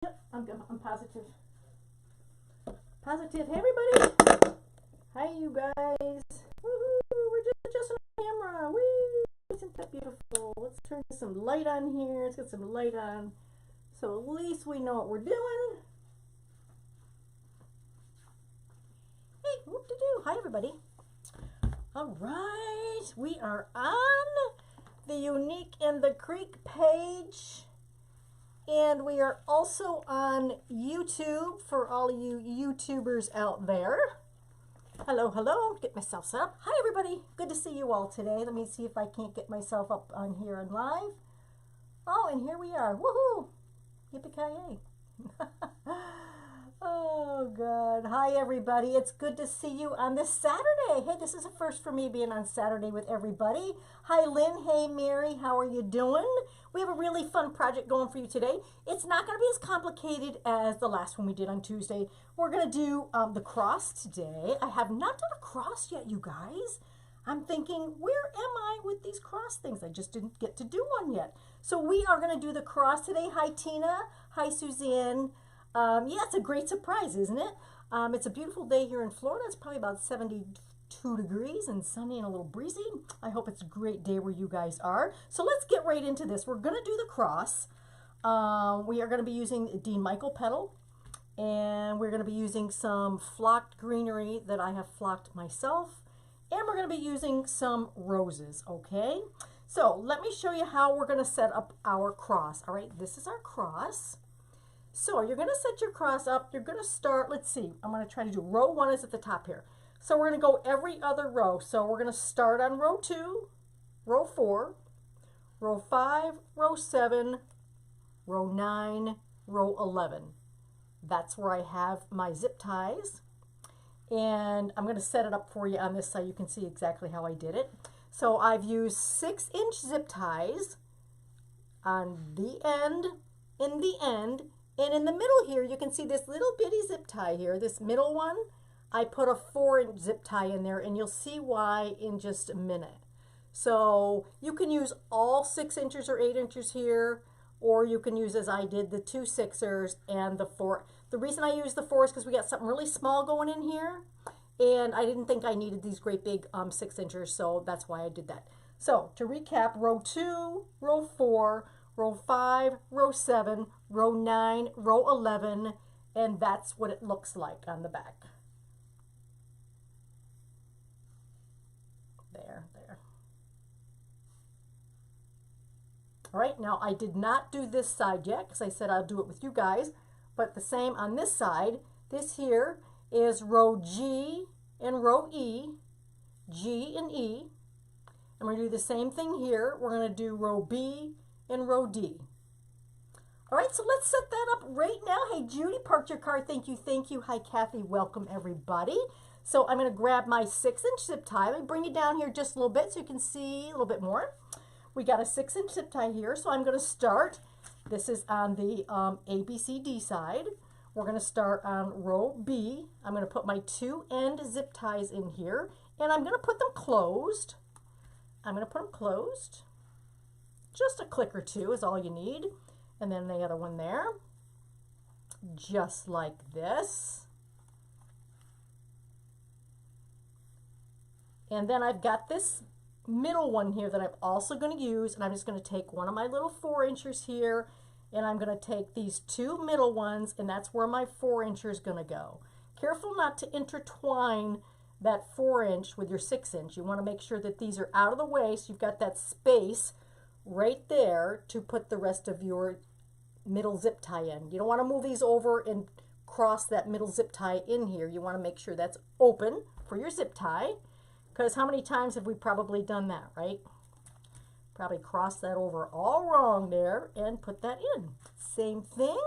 I'm positive. Positive. Hey, everybody. Hi, you guys. Woohoo! We're just adjusting the camera. Whee! Isn't that beautiful? Let's turn some light on here. Let's get some light on, so at least we know what we're doing. Hey, whoop de doo. Hi, everybody. All right, we are on the Unique in the Creek page. And we are also on YouTube for all of you YouTubers out there. Hello, hello. Get myself set up. Hi, everybody. Good to see you all today. Let me see if I can't get myself up on here and live. Oh, and here we are. Woohoo! Yippee-ki-yay. Oh, God. Hi, everybody. It's good to see you on this Saturday. Hey, this is a first for me being on Saturday with everybody. Hi, Lynn. Hey, Mary. How are you doing? We have a really fun project going for you today. It's not going to be as complicated as the last one we did on Tuesday. We're going to do the cross today. I have not done a cross yet, you guys. I'm thinking, where am I with these cross things? I just didn't get to do one yet. So we are going to do the cross today. Hi, Tina. Hi, Suzanne. Yeah, it's a great surprise, isn't it? It's a beautiful day here in Florida. It's probably about 72 degrees and sunny and a little breezy. I hope it's a great day where you guys are. So let's get right into this. We're going to do the cross. We are going to be using Dean Michael petal, and we're going to be using some flocked greenery that I have flocked myself, and we're going to be using some roses, okay? So let me show you how we're going to set up our cross. All right, this is our cross. So you're going to set your cross up. You're going to start, let's see, I'm going to try to do row 1 is at the top here. So we're going to go every other row. So we're going to start on row 2, row 4, row 5, row 7, row 9, row 11. That's where I have my zip ties. And I'm going to set it up for you on this side. You can see exactly how I did it. So I've used 6-inch zip ties on the end, in the end, and in the middle here, you can see this little bitty zip tie here, this middle one. I put a 4-inch zip tie in there, and you'll see why in just a minute. So you can use all 6 inches or 8 inches here, or you can use, as I did, the 2 6ers and the 4. The reason I use the 4 is because we got something really small going in here, and I didn't think I needed these great big 6 inches, so that's why I did that. So to recap, row 2, row 4, row 5, row 7, row 9, row 11, and that's what it looks like on the back. There. All right, now I did not do this side yet because I said I'll do it with you guys, but the same on this side. This here is row G and row E, G and E. And we're going to do the same thing here. We're going to do row B and row D. All right, so let's set that up right now. Hey, Judy, parked your car. Thank you, thank you. Hi, Kathy. Welcome, everybody. So I'm going to grab my 6-inch zip tie. Let me bring it down here just a little bit so you can see a little bit more. We got a 6-inch zip tie here, so I'm going to start. This is on the ABCD side. We're going to start on row B. I'm going to put my 2-end zip ties in here, and I'm going to put them closed. I'm going to put them closed. Just a click or two is all you need. And then the other one there, just like this. And then I've got this middle one here that I'm also going to use, and I'm just going to take one of my little 4 inchers here, and I'm going to take these 2 middle ones, and that's where my 4 incher is going to go. Careful not to intertwine that 4-inch with your 6-inch. You want to make sure that these are out of the way, so you've got that space right there to put the rest of your middle zip tie in. You don't want to move these over and cross that middle zip tie in here. You want to make sure that's open for your zip tie, because how many times have we probably done that, right? Probably crossed that over all wrong there and put that in. Same thing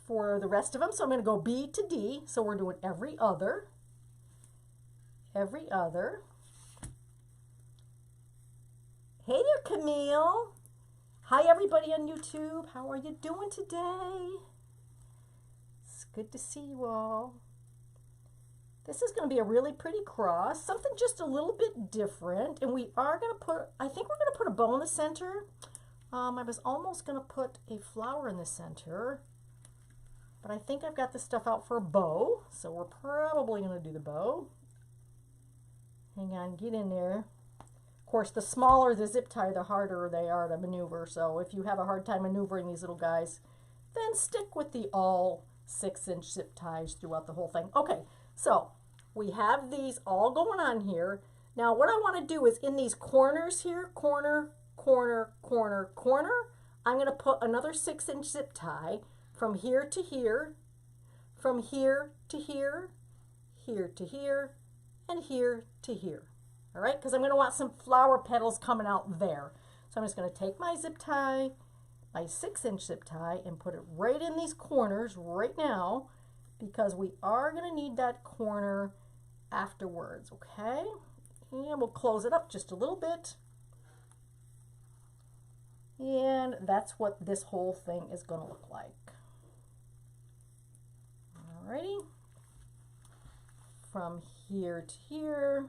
for the rest of them. So I'm going to go B to D. So we're doing every other. Every other. Hey there, Camille. Hi, everybody on YouTube. How are you doing today? It's good to see you all. This is going to be a really pretty cross, something just a little bit different. And we are going to put, I think we're going to put a bow in the center. I was almost going to put a flower in the center. But I think I've got the stuff out for a bow, so we're probably going to do the bow. Hang on, get in there. Of course, the smaller the zip tie, the harder they are to maneuver. So if you have a hard time maneuvering these little guys, then stick with the all 6-inch zip ties throughout the whole thing. Okay, so we have these all going on here. Now what I want to do is in these corners here, corner, corner, corner, corner, I'm going to put another 6-inch zip tie from here to here, from here to here, here to here, and here to here. All right, because I'm going to want some flower petals coming out there. So I'm just going to take my zip tie, my 6-inch zip tie, and put it right in these corners right now, because we are going to need that corner afterwards, okay? And we'll close it up just a little bit. And that's what this whole thing is going to look like. Alrighty. From here to here.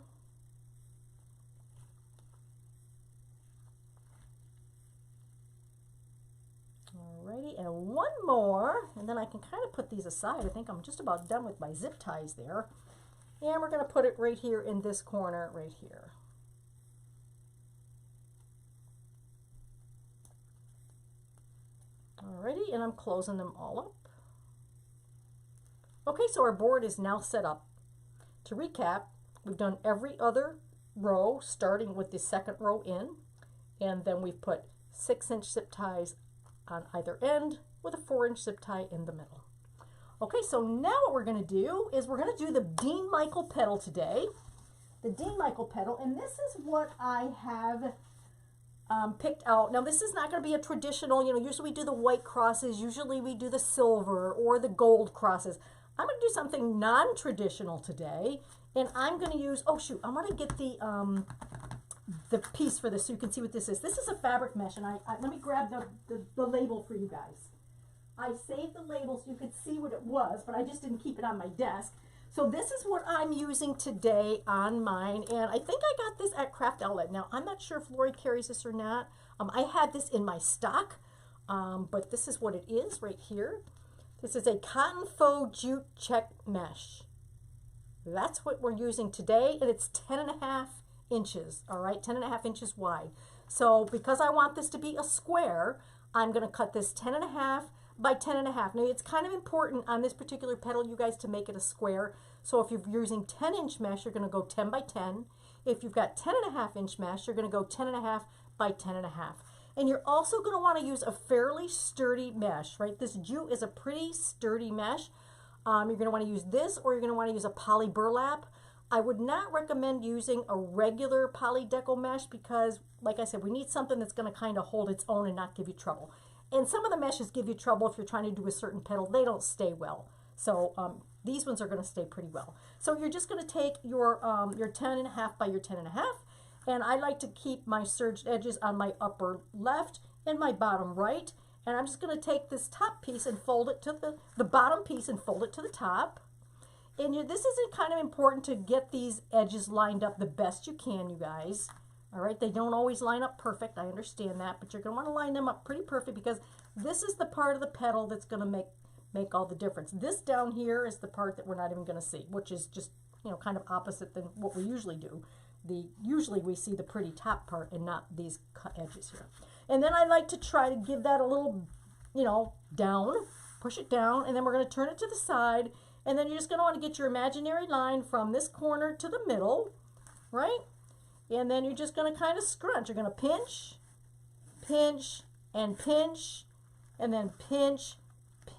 Alrighty, and one more, and then I can kind of put these aside. I think I'm just about done with my zip ties there. And we're going to put it right here in this corner right here. Alrighty, and I'm closing them all up. Okay, so our board is now set up. To recap, we've done every other row starting with the second row in, and then we've put 6-inch zip ties on either end with a 4-inch zip tie in the middle. Okay, so now what we're going to do is we're going to do the Dean Michael petal today. The Dean Michael petal, and this is what I have picked out. Now this is not going to be a traditional, usually we do the white crosses, usually we do the silver or the gold crosses. I'm going to do something non-traditional today, and I'm going to use, oh shoot, I want to get the piece for this so you can see what this is. This is a fabric mesh, and let me grab the label for you guys. I saved the label so you could see what it was, but I just didn't keep it on my desk. So this is what I'm using today on mine, and I think I got this at Craft Outlet. Now, I'm not sure if Laurie carries this or not. I had this in my stock, but this is what it is right here. This is a cotton faux jute check mesh. That's what we're using today, and it's 10.5 inches, all right, 10.5 inches wide. So because I want this to be a square, I'm going to cut this 10.5 by 10.5. Now it's kind of important on this particular petal, you guys, to make it a square. So if you're using 10-inch mesh, you're going to go 10 by 10. If you've got 10.5-inch mesh, you're going to go 10.5 by 10.5. And you're also going to want to use a fairly sturdy mesh, right? This jute is a pretty sturdy mesh. You're going to want to use this, or you're going to want to use a poly burlap. I would not recommend using a regular poly deco mesh because, like I said, we need something that's going to kind of hold its own and not give you trouble. And some of the meshes give you trouble if you're trying to do a certain petal. They don't stay well. So these ones are going to stay pretty well. So you're just going to take your 10.5 by your 10.5. And I like to keep my serged edges on my upper left and my bottom right. And I'm just going to take this top piece and fold it to the bottom piece and fold it to the top. And this is kind of important to get these edges lined up the best you can, you guys. All right, they don't always line up perfect. I understand that, but you're going to want to line them up pretty perfect because this is the part of the petal that's going to make all the difference. This down here is the part that we're not even going to see, which is just, kind of opposite than what we usually do. Usually we see the pretty top part and not these cut edges here. And then I like to try to give that a little, down, push it down, and then we're going to turn it to the side. And then you're just going to want to get your imaginary line from this corner to the middle, right? And then you're just going to kind of scrunch. You're going to pinch, pinch, and pinch, and then pinch,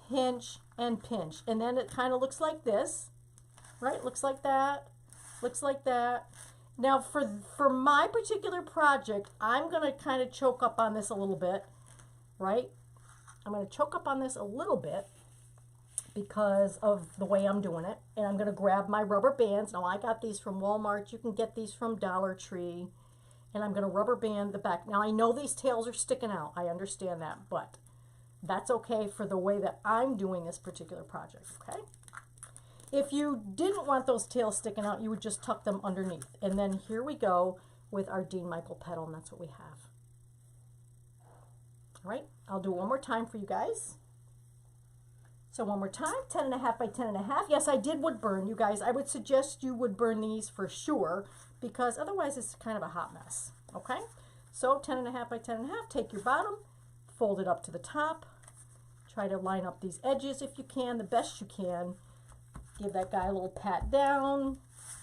pinch, and pinch. And then it kind of looks like this, right? Looks like that, looks like that. Now for my particular project, I'm going to kind of choke up on this a little bit, right? I'm going to choke up on this a little bit because of the way I'm doing it. And I'm going to grab my rubber bands. Now I got these from Walmart. You can get these from Dollar Tree. And I'm going to rubber band the back. Now I know these tails are sticking out. I understand that, but that's okay for the way that I'm doing this particular project, okay? If you didn't want those tails sticking out, you would just tuck them underneath. And then here we go with our Dean Michael petal, and that's what we have. All right, I'll do it one more time for you guys. So one more time, 10.5 by 10.5. Yes, I did wood burn, you guys. I would suggest you would burn these for sure, because otherwise it's kind of a hot mess, okay? So 10.5 by 10.5, take your bottom, fold it up to the top. Try to line up these edges if you can, the best you can. Give that guy a little pat down,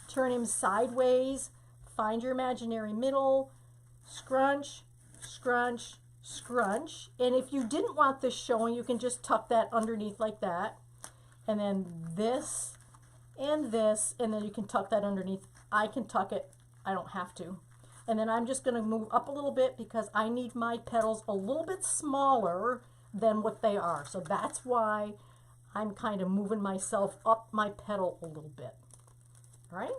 turn him sideways, find your imaginary middle, scrunch, scrunch, scrunch. And if you didn't want this showing, you can just tuck that underneath like that. And then this, and then you can tuck that underneath. I can tuck it, I don't have to. And then I'm just gonna move up a little bit because I need my petals a little bit smaller than what they are. So that's why I'm kind of moving myself up my petal a little bit. All right?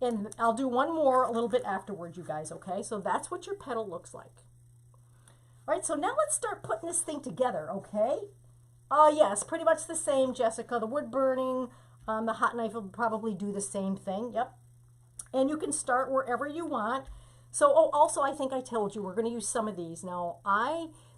And I'll do one more a little bit afterwards, you guys, okay? So that's what your petal looks like. All right, so now let's start putting this thing together, okay? Yes, pretty much the same, Jessica. The wood burning, the hot knife will probably do the same thing, yep. And you can start wherever you want. So, oh, also, I think I told you we're going to use some of these. Now,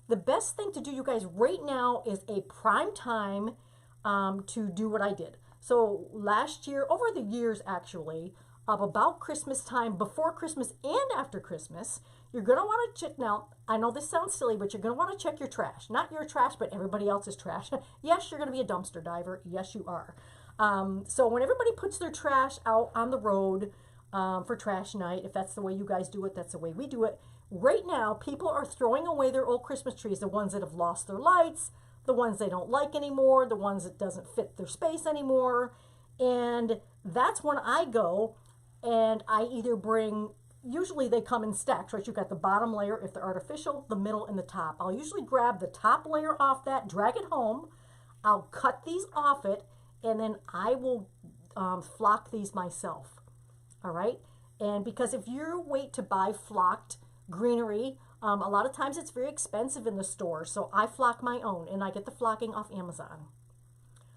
the best thing to do, you guys, right now is a prime time to do what I did. So last year, over the years actually, of about Christmas time, before Christmas and after Christmas, you're going to want to check. Now, I know this sounds silly, but you're going to want to check your trash. Not your trash, but everybody else's trash. Yes, you're going to be a dumpster diver. Yes, you are. So when everybody puts their trash out on the road for trash night, if that's the way you guys do it, that's the way we do it. Right now, people are throwing away their old Christmas trees, the ones that have lost their lights, the ones they don't like anymore, the ones that doesn't fit their space anymore. And that's when I go and I either bring, usually they come in stacks, right? You've got the bottom layer if they're artificial, the middle, and the top. I'll usually grab the top layer off that, drag it home. I'll cut these off it, and then I will flock these myself, all right? And because if you wait to buy flocked greenery, a lot of times it's very expensive in the store, so I flock my own, and I get the flocking off Amazon.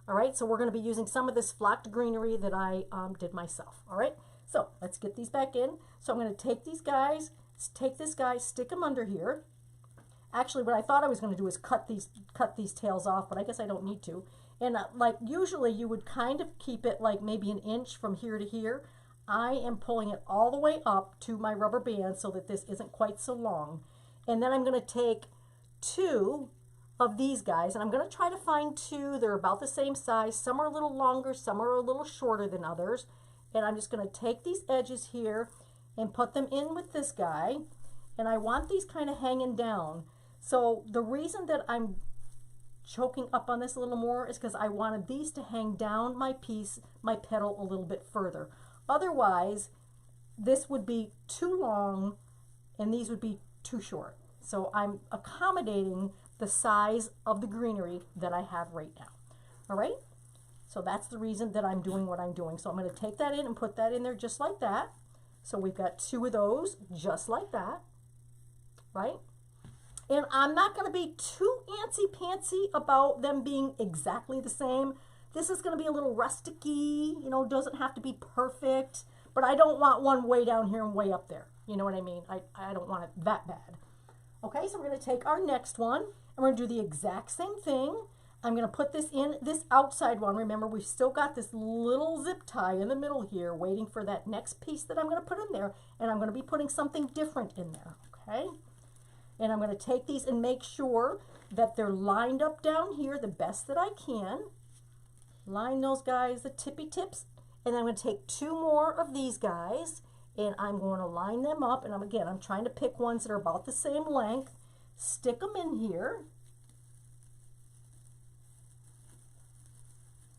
All right, so we're going to be using some of this flocked greenery that I did myself. All right, so let's get these back in. So I'm going to take these guys, take this guy, stick them under here. Actually, what I thought I was going to do is cut these tails off, but I guess I don't need to. And like usually you would kind of keep it like maybe an inch from here to here. I am pulling it all the way up to my rubber band so that this isn't quite so long. And then I'm going to take 2 of these guys, and I'm going to try to find 2. They're about the same size. Some are a little longer, some are a little shorter than others. And I'm just going to take these edges here and put them in with this guy. And I want these kind of hanging down. So the reason that I'm choking up on this a little more is because I wanted these to hang down my piece, my petal a little bit further. Otherwise, this would be too long and these would be too short. So I'm accommodating the size of the greenery that I have right now. All right? So that's the reason that I'm doing what I'm doing. So I'm going to take that in and put that in there just like that. So we've got 2 of those just like that. Right? And I'm not going to be too antsy-pantsy about them being exactly the same. This is going to be a little rustic-y, you know, doesn't have to be perfect, but I don't want one way down here and way up there. You know what I mean? I don't want it that bad. Okay, so we're going to take our next one, and we're going to do the exact same thing. I'm going to put this in this outside one. Remember, we've still got this little zip tie in the middle here, waiting for that next piece that I'm going to put in there, and I'm going to be putting something different in there, okay? And I'm going to take these and make sure that they're lined up down here the best that I can. Line those guys, the tippy tips, and I'm going to take 2 more of these guys, and I'm going to line them up. And I'm trying to pick ones that are about the same length, stick them in here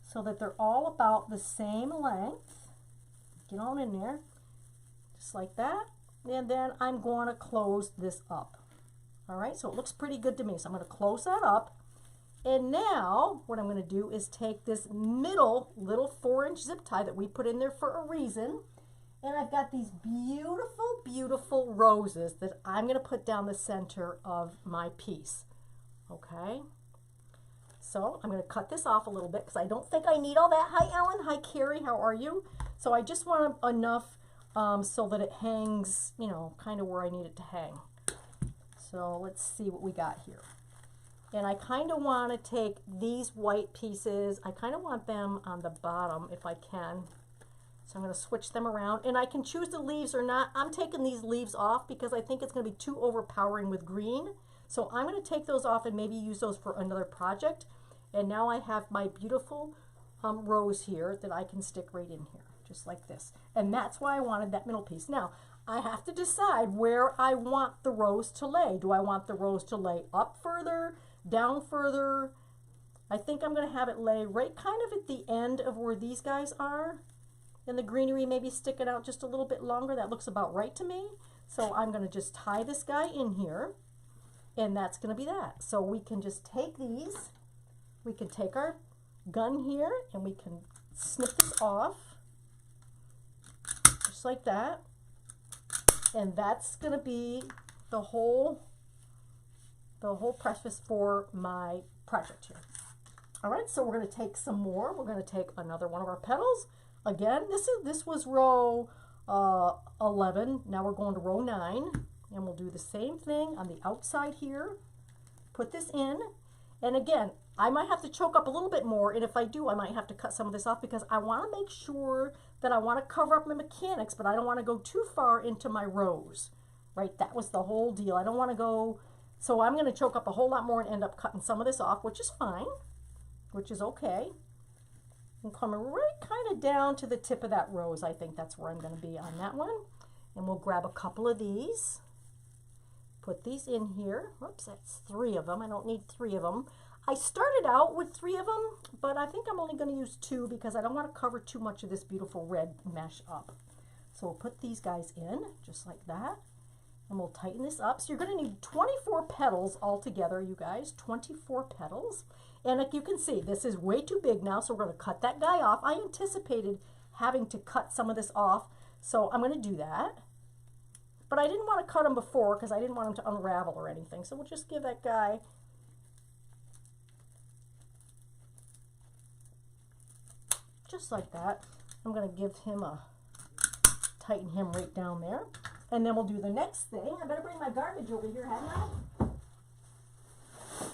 so that they're all about the same length. Get on in there, just like that. And then I'm going to close this up. All right, so it looks pretty good to me. So I'm going to close that up. And now what I'm going to do is take this middle little 4-inch zip tie that we put in there for a reason. And I've got these beautiful, beautiful roses that I'm going to put down the center of my piece. Okay. So I'm going to cut this off a little bit because I don't think I need all that. Hi, Ellen. Hi, Carrie. How are you? So I just want enough so that it hangs, you know, kind of where I need it to hang. So let's see what we got here. And I kind of want to take these white pieces, I kind of want them on the bottom if I can. So I'm going to switch them around, and I can choose the leaves or not. I'm taking these leaves off because I think it's going to be too overpowering with green. So I'm going to take those off and maybe use those for another project. And now I have my beautiful rose here that I can stick right in here, just like this. And that's why I wanted that middle piece. Now, I have to decide where I want the rose to lay. Do I want the rose to lay up further, down further? I think I'm going to have it lay right kind of at the end of where these guys are. And the greenery maybe sticking out just a little bit longer. That looks about right to me. So I'm going to just tie this guy in here. And that's going to be that. So we can just take these. We can take our gun here and we can snip this off. Just like that. And that's going to be the whole preface for my project here. All right, so we're going to take some more. We're going to take another one of our petals. Again, this was row 11. Now we're going to row 9, and we'll do the same thing on the outside here. Put this in, and again, I might have to choke up a little bit more, and if I do, I might have to cut some of this off because I want to make sure that I want to cover up my mechanics, but I don't want to go too far into my rows, right? That was the whole deal. I don't want to go, so I'm going to choke up a whole lot more and end up cutting some of this off, which is fine, which is okay. And coming right kind of down to the tip of that rose. I think that's where I'm going to be on that one. And we'll grab a couple of these, put these in here. Whoops, that's 3 of them. I don't need 3 of them. I started out with 3 of them, but I think I'm only going to use 2 because I don't want to cover too much of this beautiful red mesh up. So we'll put these guys in just like that, and we'll tighten this up. So you're going to need 24 petals altogether, you guys, 24 petals. And like you can see, this is way too big now, so we're going to cut that guy off. I anticipated having to cut some of this off, so I'm going to do that. But I didn't want to cut him before because I didn't want him to unravel or anything. So we'll just give that guy just like that. I'm going to give him a, tighten him right down there. And then we'll do the next thing. I better bring my garbage over here, hadn't I?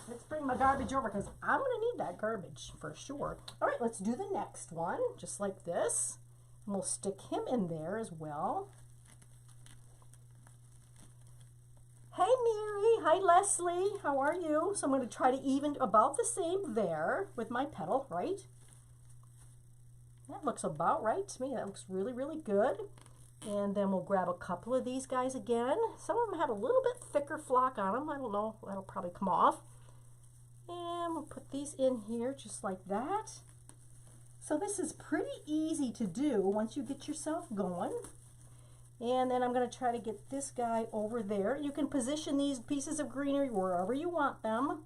Let's bring my garbage over because I'm going to need that garbage for sure. All right, let's do the next one, just like this. And we'll stick him in there as well. Hey, Mary. Hi, Leslie. How are you? So I'm going to try to even about the same there with my petal, right? That looks about right to me. That looks really, really good. And then we'll grab a couple of these guys again. Some of them have a little bit thicker flock on them. I don't know. That'll probably come off. And we'll put these in here just like that. So this is pretty easy to do once you get yourself going. And then I'm going to try to get this guy over there. You can position these pieces of greenery wherever you want them.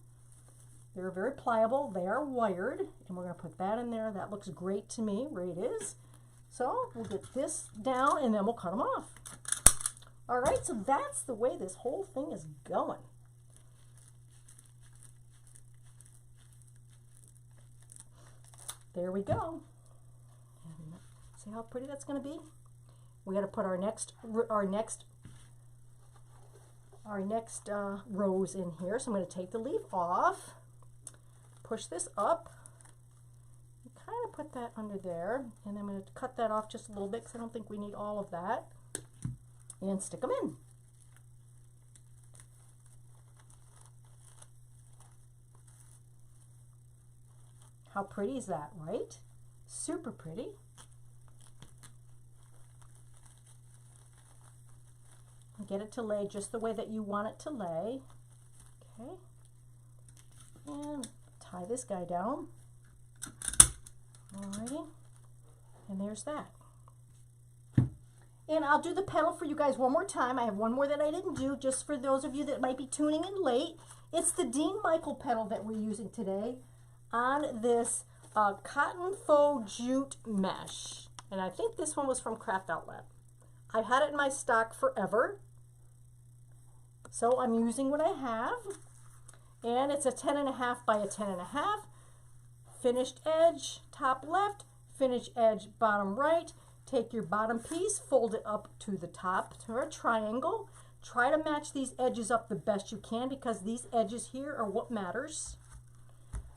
They're very pliable. They are wired. And we're going to put that in there. That looks great to me where it is. So we'll get this down and then we'll cut them off. All right, so that's the way this whole thing is going. There we go. And see how pretty that's going to be? We got to put our next rose in here. So I'm going to take the leaf off, push this up, and kind of put that under there, and I'm going to cut that off just a little bit because I don't think we need all of that, and stick them in. How pretty is that, right? Super pretty. Get it to lay just the way that you want it to lay. Okay. And tie this guy down. Alrighty. And there's that. And I'll do the petal for you guys one more time. I have one more that I didn't do, just for those of you that might be tuning in late. It's the Dean Michael petal that we're using today on this cotton faux jute mesh. And I think this one was from Craft Outlet. I've had it in my stock forever. So I'm using what I have, and it's a 10.5 by a 10.5, finished edge, top left, finished edge, bottom right. Take your bottom piece, fold it up to the top to a triangle, Try to match these edges up the best you can because these edges here are what matters.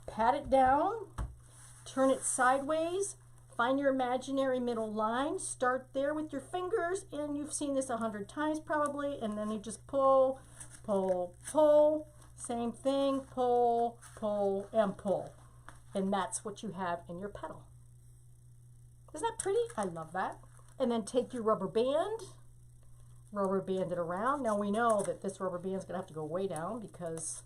Pat it down, turn it sideways, find your imaginary middle line, start there with your fingers, and you've seen this 100 times probably, and then you just pull, pull, pull, same thing, pull, pull, and pull. And that's what you have in your petal. Isn't that pretty? I love that. And then take your rubber band it around. Now we know that this rubber band is going to have to go way down because,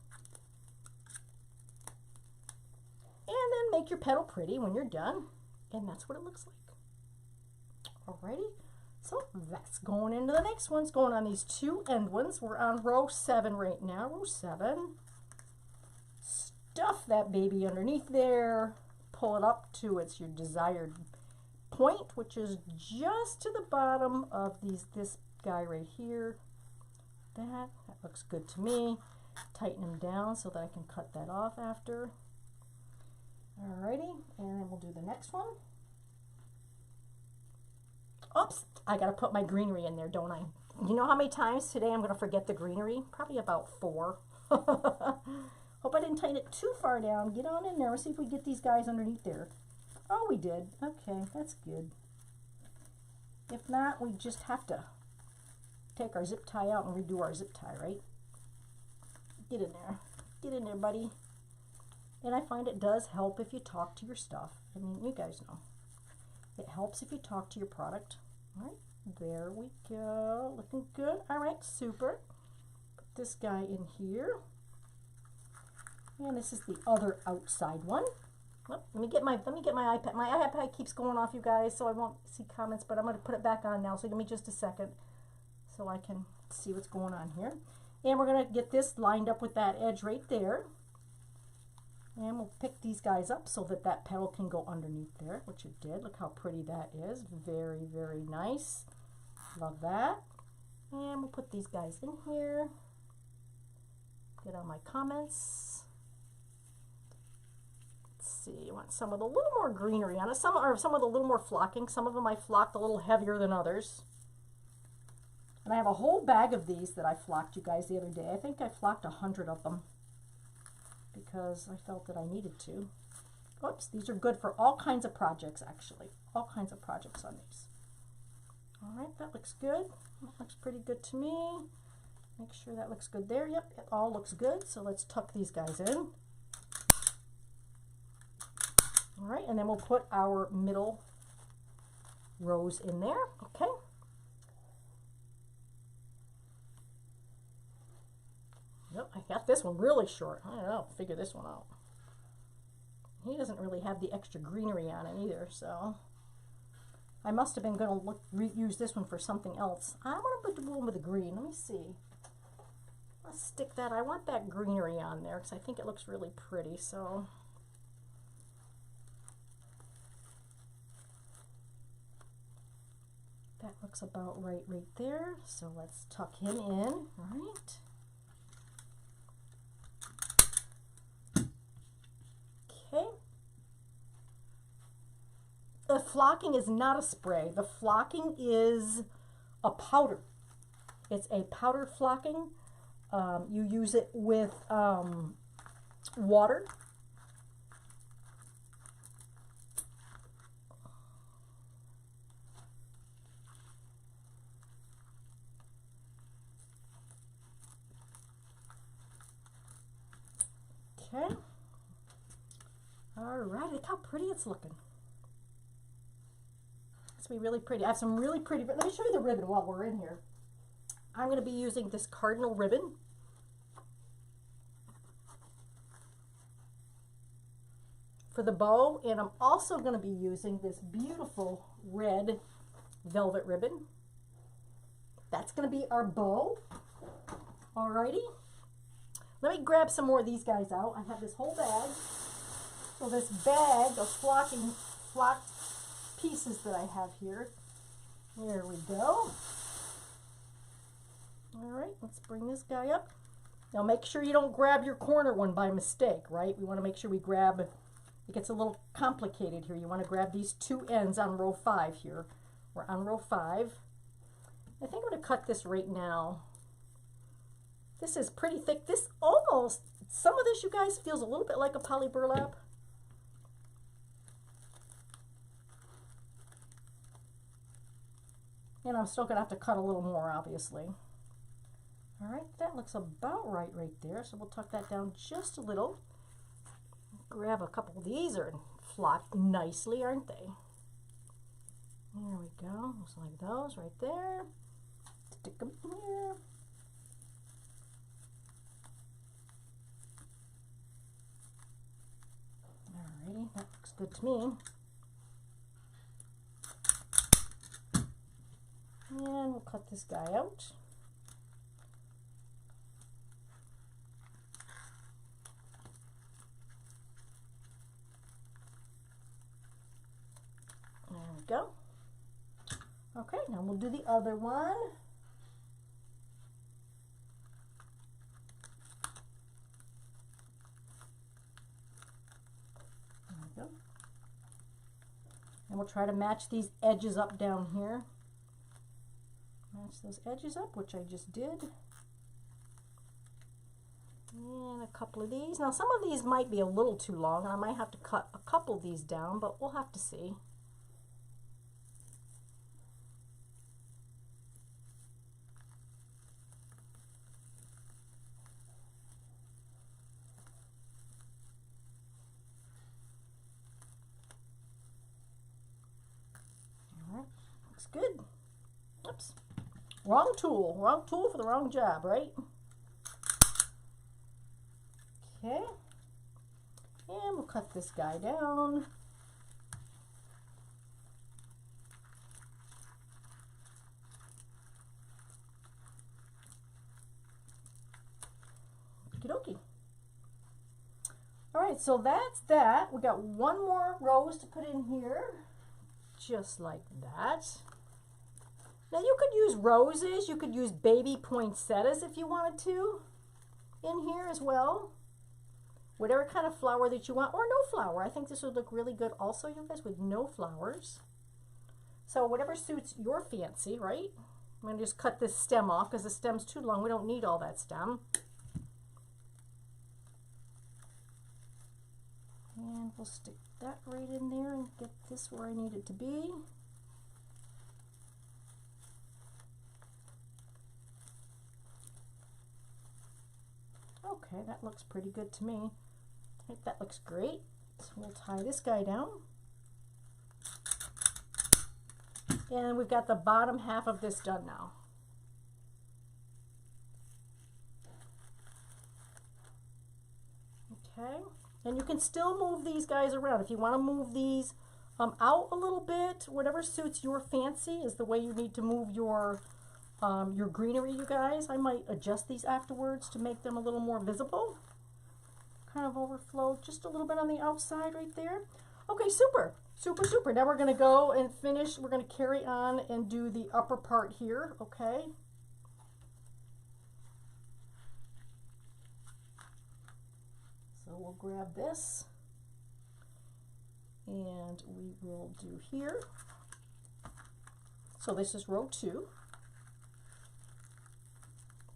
and then make your petal pretty when you're done. And that's what it looks like. Alrighty, so that's going into the next one. It's going on these two end ones. We're on row 7 right now, row 7. Stuff that baby underneath there, pull it up to your desired point, which is just to the bottom of this guy right here. That looks good to me. Tighten them down so that I can cut that off after. Alrighty, and then we'll do the next one. Oops, I gotta put my greenery in there, don't I? You know how many times today I'm gonna forget the greenery? Probably about 4. Hope I didn't tighten it too far down. Get on in there. Let's see if we get these guys underneath there. Oh, we did. Okay, that's good. If not, we just have to take our zip tie out and redo our zip tie, right? Get in there. Get in there, buddy. And I find it does help if you talk to your stuff. I mean, you guys know. It helps if you talk to your product. All right, there we go. Looking good. All right, super. Put this guy in here. And this is the other outside one. Oh, let me get my iPad. My iPad keeps going off, you guys, so I won't see comments, but I'm going to put it back on now. So give me just a second so I can see what's going on here. And we're going to get this lined up with that edge right there. And we'll pick these guys up so that that petal can go underneath there, which it did. Look how pretty that is. Very, very nice. Love that. And we'll put these guys in here. Get on my comments. Let's see, you want some with a little more greenery on it. Some with a little more flocking. Some of them I flocked a little heavier than others. And I have a whole bag of these that I flocked, you guys, the other day. I think I flocked 100 of them, because I felt that I needed to. Oops, these are good for all kinds of projects, actually. All kinds of projects on these. All right, that looks good. That looks pretty good to me. Make sure that looks good there. Yep, it all looks good. So let's tuck these guys in. All right, and then we'll put our middle rows in there, okay? Nope, I got this one really short. I don't know, figure this one out. He doesn't really have the extra greenery on it either, so I must have been going to use this one for something else. I want to put the one with the green. Let me see. Let's stick that. I want that greenery on there because I think it looks really pretty. So that looks about right there. So let's tuck him in. All right. Okay. The flocking is not a spray. The flocking is a powder. It's a powder flocking. You use it with water. Okay. All right, look how pretty it's looking. It's going to be really pretty. I have some really pretty, let me show you the ribbon while we're in here. I'm going to be using this cardinal ribbon. For the bow, and I'm also going to be using this beautiful red velvet ribbon. That's going to be our bow. Alrighty. Let me grab some more of these guys out. I have this whole bag. So this bag of flocked pieces that I have here. There we go. All right, let's bring this guy up. Now make sure you don't grab your corner one by mistake, right? We want to make sure we grab, it gets a little complicated here. You want to grab these two ends on row 5 here. We're on row 5. I think I'm going to cut this right now This is pretty thick. This almost, some of this, you guys, feels a little bit like a poly burlap. And I'm still gonna have to cut a little more, obviously. All right, that looks about right there. So we'll tuck that down just a little. Grab a couple of these, are flocked nicely, aren't they? There we go, looks like those right there. Stick them here. Alrighty, that looks good to me. And we'll cut this guy out. There we go. Okay, now we'll do the other one. There we go. And we'll try to match these edges up down here. Match those edges up, which I just did. And a couple of these. Now some of these might be a little too long, and I might have to cut a couple of these down, but we'll have to see. All right, looks good. Oops. Wrong tool for the wrong job, right? Okay, and we'll cut this guy down. Okie dokie. All right, so that's that. We got one more rose to put in here, just like that. Now you could use roses, you could use baby poinsettias if you wanted to in here as well. Whatever kind of flower that you want, or no flower. I think this would look really good also, you guys, with no flowers. So whatever suits your fancy, right? I'm gonna just cut this stem off because the stem's too long. We don't need all that stem. And we'll stick that right in there and get this where I need it to be. Okay, that looks pretty good to me. I think that looks great. So we'll tie this guy down. And we've got the bottom half of this done now. Okay, and you can still move these guys around. If you want to move these out a little bit, whatever suits your fancy is the way you need to move your greenery, you guys. I might adjust these afterwards to make them a little more visible. Kind of overflow just a little bit on the outside right there. Okay, super, super, super. Now we're going to go and finish. We're going to carry on and do the upper part here, okay? So we'll grab this and we will do here. So this is row 2.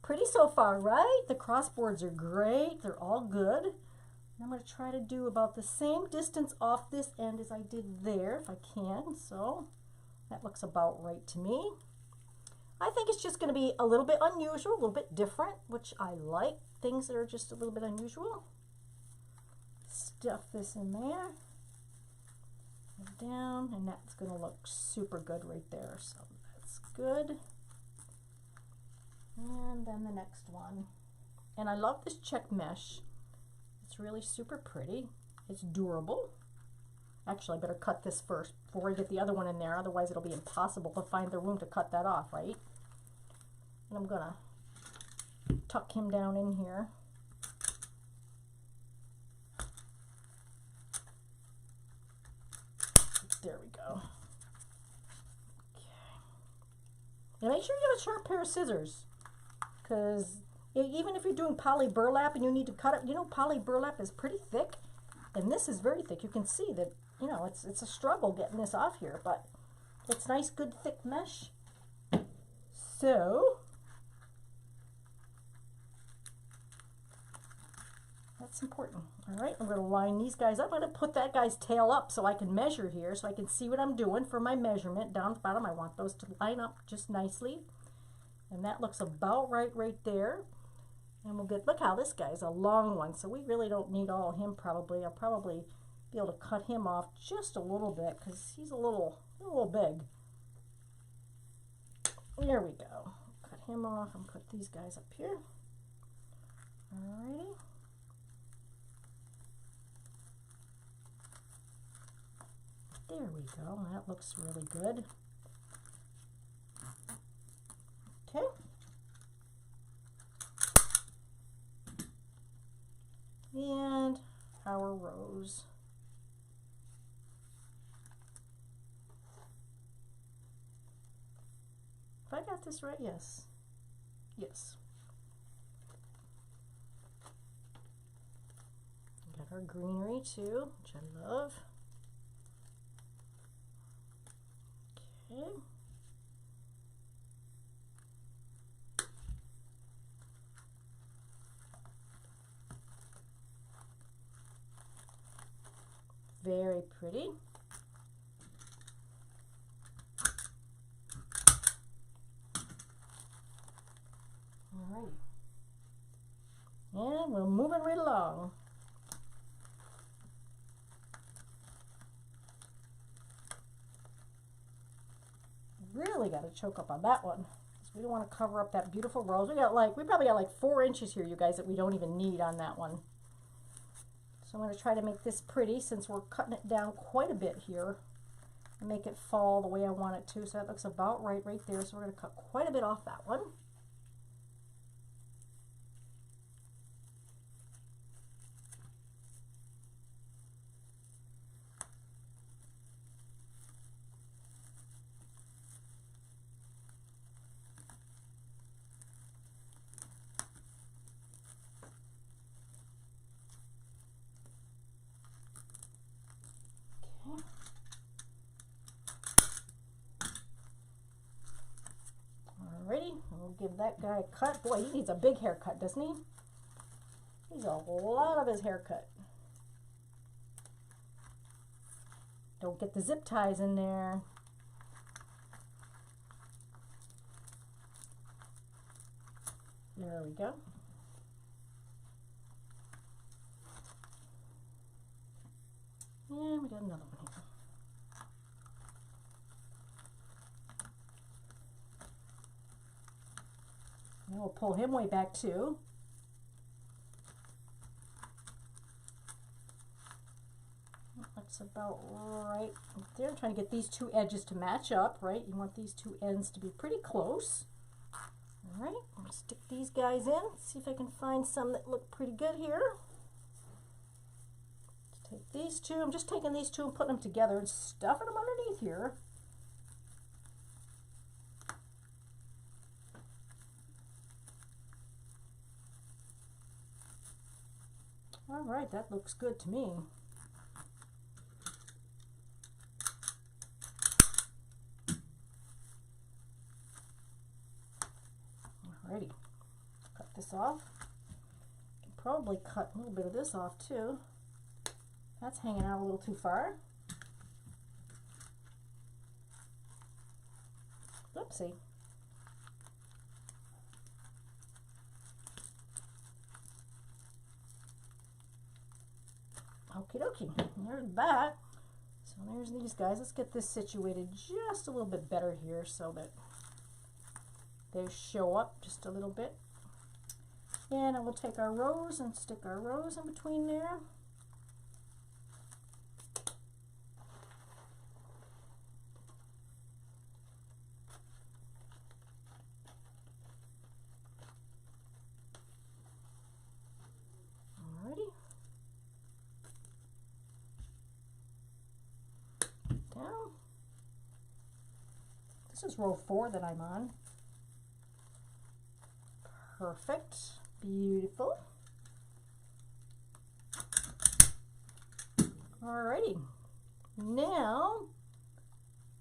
Pretty so far, right? The crossboards are great. They're all good. I'm going to try to do about the same distance off this end as I did there, if I can. So that looks about right to me. I think it's just going to be a little bit unusual, a little bit different, which I like. Things that are just a little bit unusual. Stuff this in there. Down, and that's going to look super good right there. So that's good. And then the next one. And I love this check mesh. It's really super pretty. It's durable. Actually, I better cut this first before I get the other one in there. Otherwise, it'll be impossible to find the room to cut that off, right? And I'm going to tuck him down in here. There we go. Okay. And make sure you have a sharp pair of scissors, because even if you're doing poly burlap and you need to cut it, you know, poly burlap is pretty thick, and this is very thick. You can see that, you know, it's a struggle getting this off here, but it's nice, good, thick mesh. So That's important. All right, I'm going to line these guys up. I'm going to put that guy's tail up so I can measure here, so I can see what I'm doing for my measurement. Down at the bottom, I want those to line up just nicely. And that looks about right there. And we'll get, look how this guy's a long one, so we really don't need all of him probably. I'll probably be able to cut him off just a little bit because he's a little big. There we go. Cut him off and put these guys up here. Alrighty. There we go. That looks really good. Okay. And our rose. If I got this right, yes. Yes. Got our greenery too, which I love. Okay. Very pretty. All right. And we're moving right along. Really got to choke up on that one. We don't want to cover up that beautiful rose. We probably got like 4 inches here, you guys, that we don't even need on that one. So I'm going to try to make this pretty since we're cutting it down quite a bit here and make it fall the way I want it to. So that looks about right there. So we're going to cut quite a bit off that one. We'll give that guy a cut. Boy, he needs a big haircut, doesn't he? He's a lot of his haircut. Don't get the zip ties in there. There we go. And we got another one here. And we'll pull him way back too. That's about right there. I'm trying to get these 2 edges to match up, right? You want these 2 ends to be pretty close. All right, I'm gonna stick these guys in. See if I can find some that look pretty good here. Let's take these 2. I'm just taking these 2 and putting them together and stuffing them underneath here. All right, that looks good to me. Alrighty, cut this off. Can probably cut a little bit of this off too. That's hanging out a little too far. Oopsie. Okie dokie, there's that. So there's these guys. Let's get this situated just a little bit better here so that they show up just a little bit. And I will take our rose and stick our rose in between there. This is row 4 that I'm on. Perfect. Beautiful. Alrighty. Now,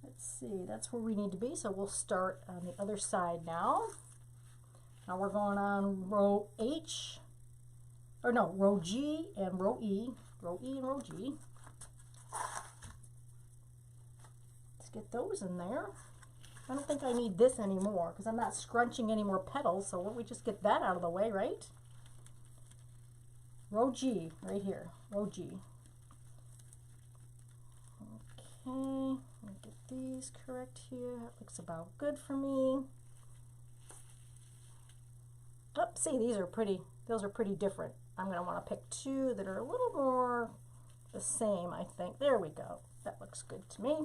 let's see, that's where we need to be. So we'll start on the other side now. Now we're going on row H. or no, row G and row E. Row E and row G. Let's get those in there. I don't think I need this anymore because I'm not scrunching any more petals, so why don't we just get that out of the way, right? Row G, right here, row G. Okay, let me get these correct here. That looks about good for me. Oh, see, these are pretty, those are pretty different. I'm going to want to pick two that are a little more the same, I think. There we go. That looks good to me.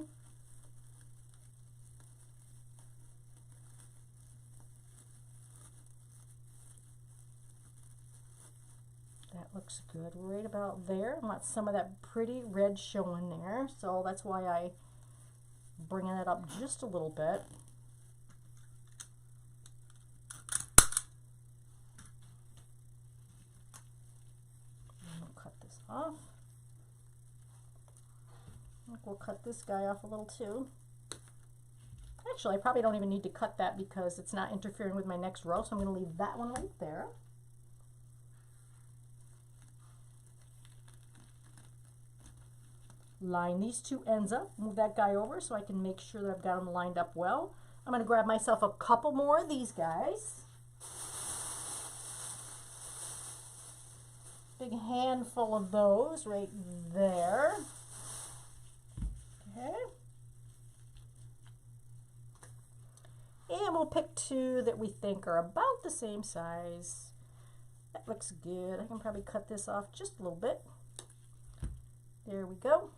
That looks good right about there. I want some of that pretty red showing there, so that's why I bringing it up just a little bit. And we'll cut this off. I think we'll cut this guy off a little too. Actually, I probably don't even need to cut that because it's not interfering with my next row, so I'm going to leave that one right there. Line these two ends up, move that guy over so I can make sure that I've got them lined up well. I'm going to grab myself a couple more of these guys. Big handful of those right there. Okay. And we'll pick two that we think are about the same size. That looks good. I can probably cut this off just a little bit. There we go.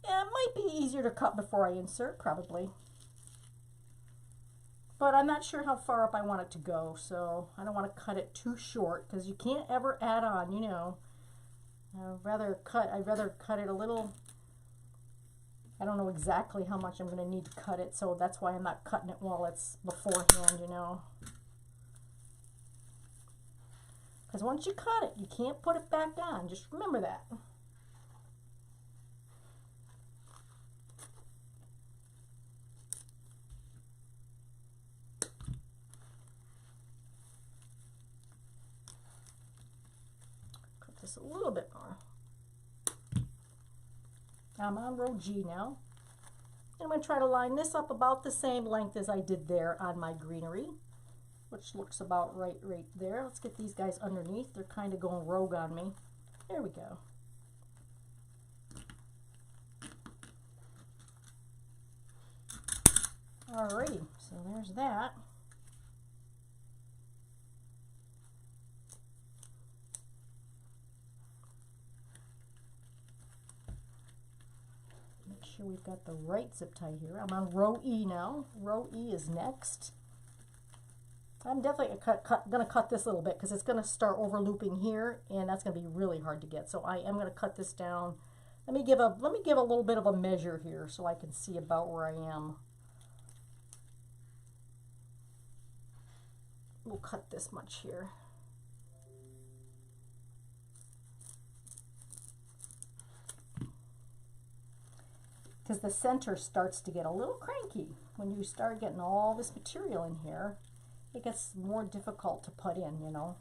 Yeah, it might be easier to cut before I insert, probably. But I'm not sure how far up I want it to go, so I don't want to cut it too short because you can't ever add on, you know. I'd rather cut it a little. I don't know exactly how much I'm going to need to cut it, so that's why I'm not cutting it while it's beforehand, you know. Because once you cut it, you can't put it back on. Just remember that. Cut this a little bit more. I'm on row G now. And I'm going to try to line this up about the same length as I did there on my greenery, which looks about right there. Let's get these guys underneath. They're kind of going rogue on me. There we go. Alrighty, so there's that. Make sure we've got the right zip tie here. I'm on row E now. Row E is next. I'm definitely gonna cut this a little bit because it's gonna start over looping here, and that's gonna be really hard to get. So I am gonna cut this down. Let me give a little bit of a measure here so I can see about where I am. We'll cut this much here. Because the center starts to get a little cranky when you start getting all this material in here. It gets more difficult to put in, you know.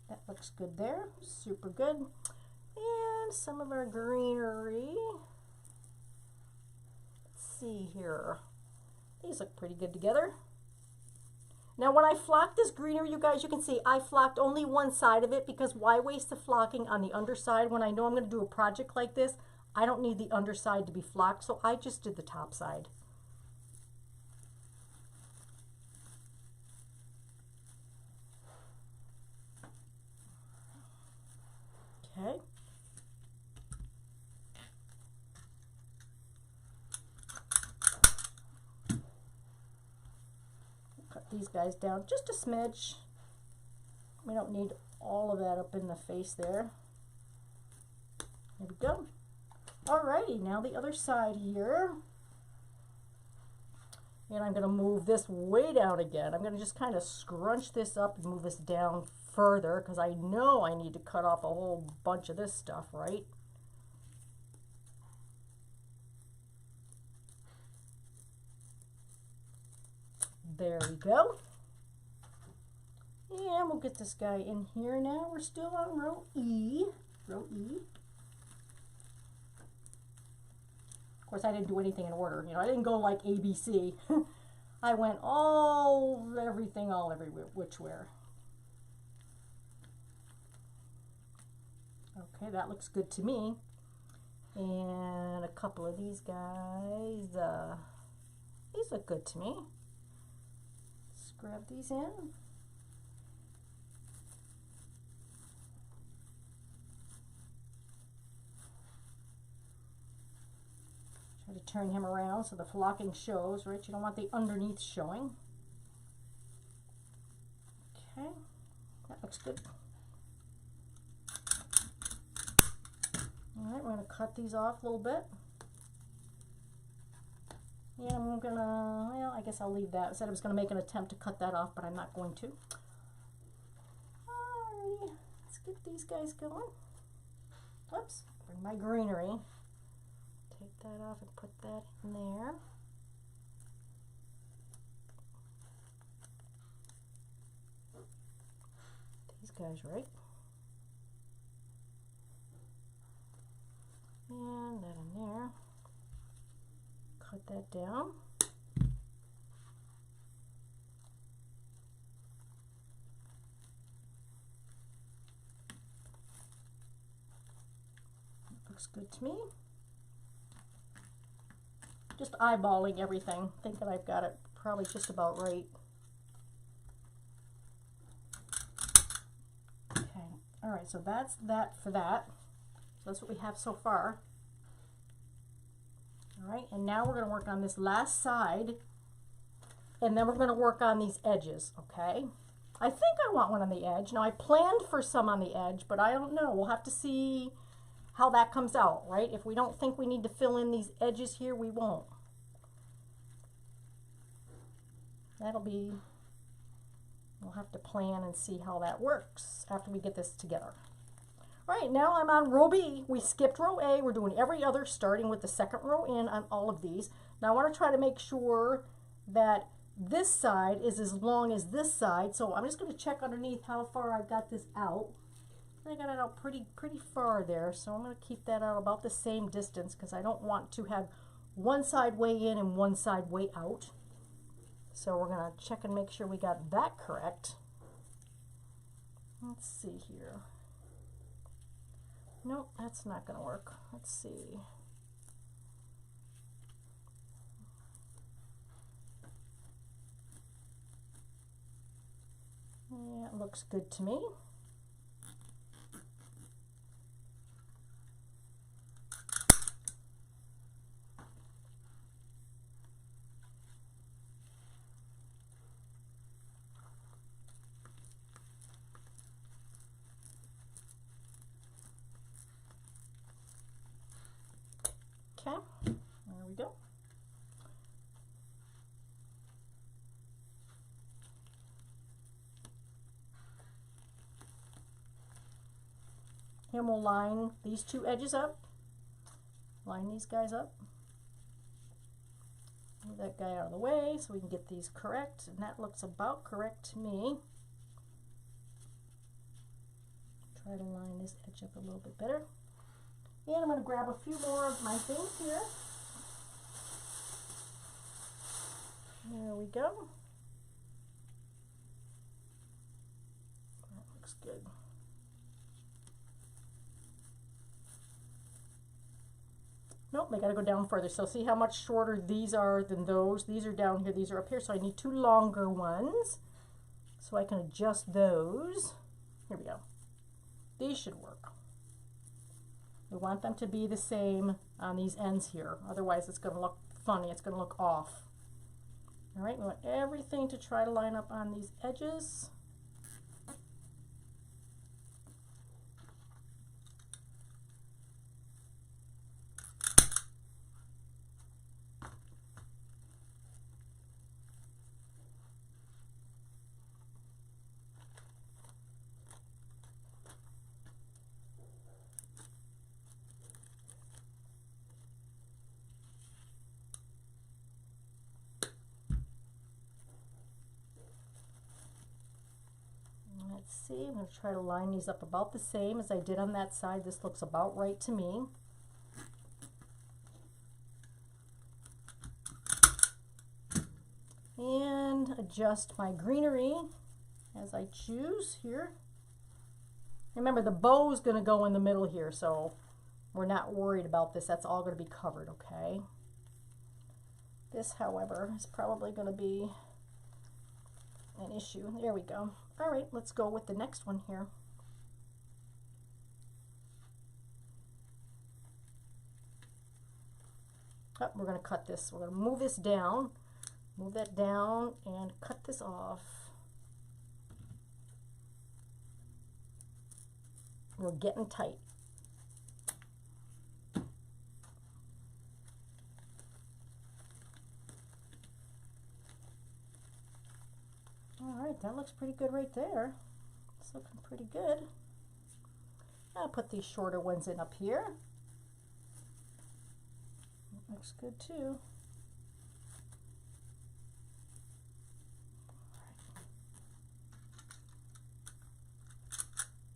That looks good there, super good. And some of our greenery. Let's see here. These look pretty good together. Now when I flocked this greenery, you guys, you can see I flocked only one side of it because why waste the flocking on the underside when I know I'm going to do a project like this? I don't need the underside to be flocked, so I just did the top side. Okay. Cut these guys down just a smidge. We don't need all of that up in the face there. There we go. Alrighty, now the other side here. And I'm going to move this way down again. I'm going to just kind of scrunch this up and move this down further because I know I need to cut off a whole bunch of this stuff, right? There we go. And we'll get this guy in here now. We're still on row E. Row E. Of course, I didn't do anything in order. You know, I didn't go like A, B, C. I went everything everywhere, whichwhere. Okay, that looks good to me. And a couple of these guys, these look good to me. Let's grab these in. Try to turn him around so the flocking shows, right? You don't want the underneath showing. Okay, that looks good. All right, we're going to cut these off a little bit. And I'm going to, well, I guess I'll leave that. I said I was going to make an attempt to cut that off, but I'm not going to. Alrighty, let's get these guys going. Whoops, bring my greenery. Take that off and put that in there. These guys, right? And that in there. Cut that down. Looks good to me. Just eyeballing everything, thinking I've got it probably just about right. Okay, all right, so that's that for that. So that's what we have so far. All right, and now we're going to work on this last side, and then we're going to work on these edges, okay? I think I want one on the edge. Now, I planned for some on the edge, but I don't know. We'll have to see how that comes out, right? If we don't think we need to fill in these edges here, we won't. That'll be, we'll have to plan and see how that works after we get this together. All right, now I'm on row B. We skipped row A. We're doing every other, starting with the second row in on all of these. Now I want to try to make sure that this side is as long as this side. So I'm just going to check underneath how far I've got this out. I got it out pretty far there, so I'm going to keep that out about the same distance because I don't want to have one side way in and one side way out. So we're going to check and make sure we got that correct. Let's see here. Nope, that's not going to work. Let's see. Yeah, it looks good to me. Okay, there we go. And we'll line these two edges up. Line these guys up. Move that guy out of the way so we can get these correct. And that looks about correct to me. Try to line this edge up a little bit better. And I'm going to grab a few more of my things here. There we go. That looks good. Nope, they got to go down further. So see how much shorter these are than those. These are down here, these are up here. So I need two longer ones. So I can adjust those. Here we go. These should work. We want them to be the same on these ends here. Otherwise it's going to look funny. It's going to look off. All right, we want everything to try to line up on these edges. see, I'm going to try to line these up about the same as I did on that side. This looks about right to me. And adjust my greenery as I choose here. Remember, the bow is going to go in the middle here, so we're not worried about this. That's all going to be covered, okay? This, however, is probably going to be an issue. There we go. All right, let's go with the next one here. Oh, we're going to cut this. We're going to move this down. Move that down and cut this off. We're getting tight. All right, that looks pretty good right there. It's looking pretty good. I'll put these shorter ones in up here. That looks good too.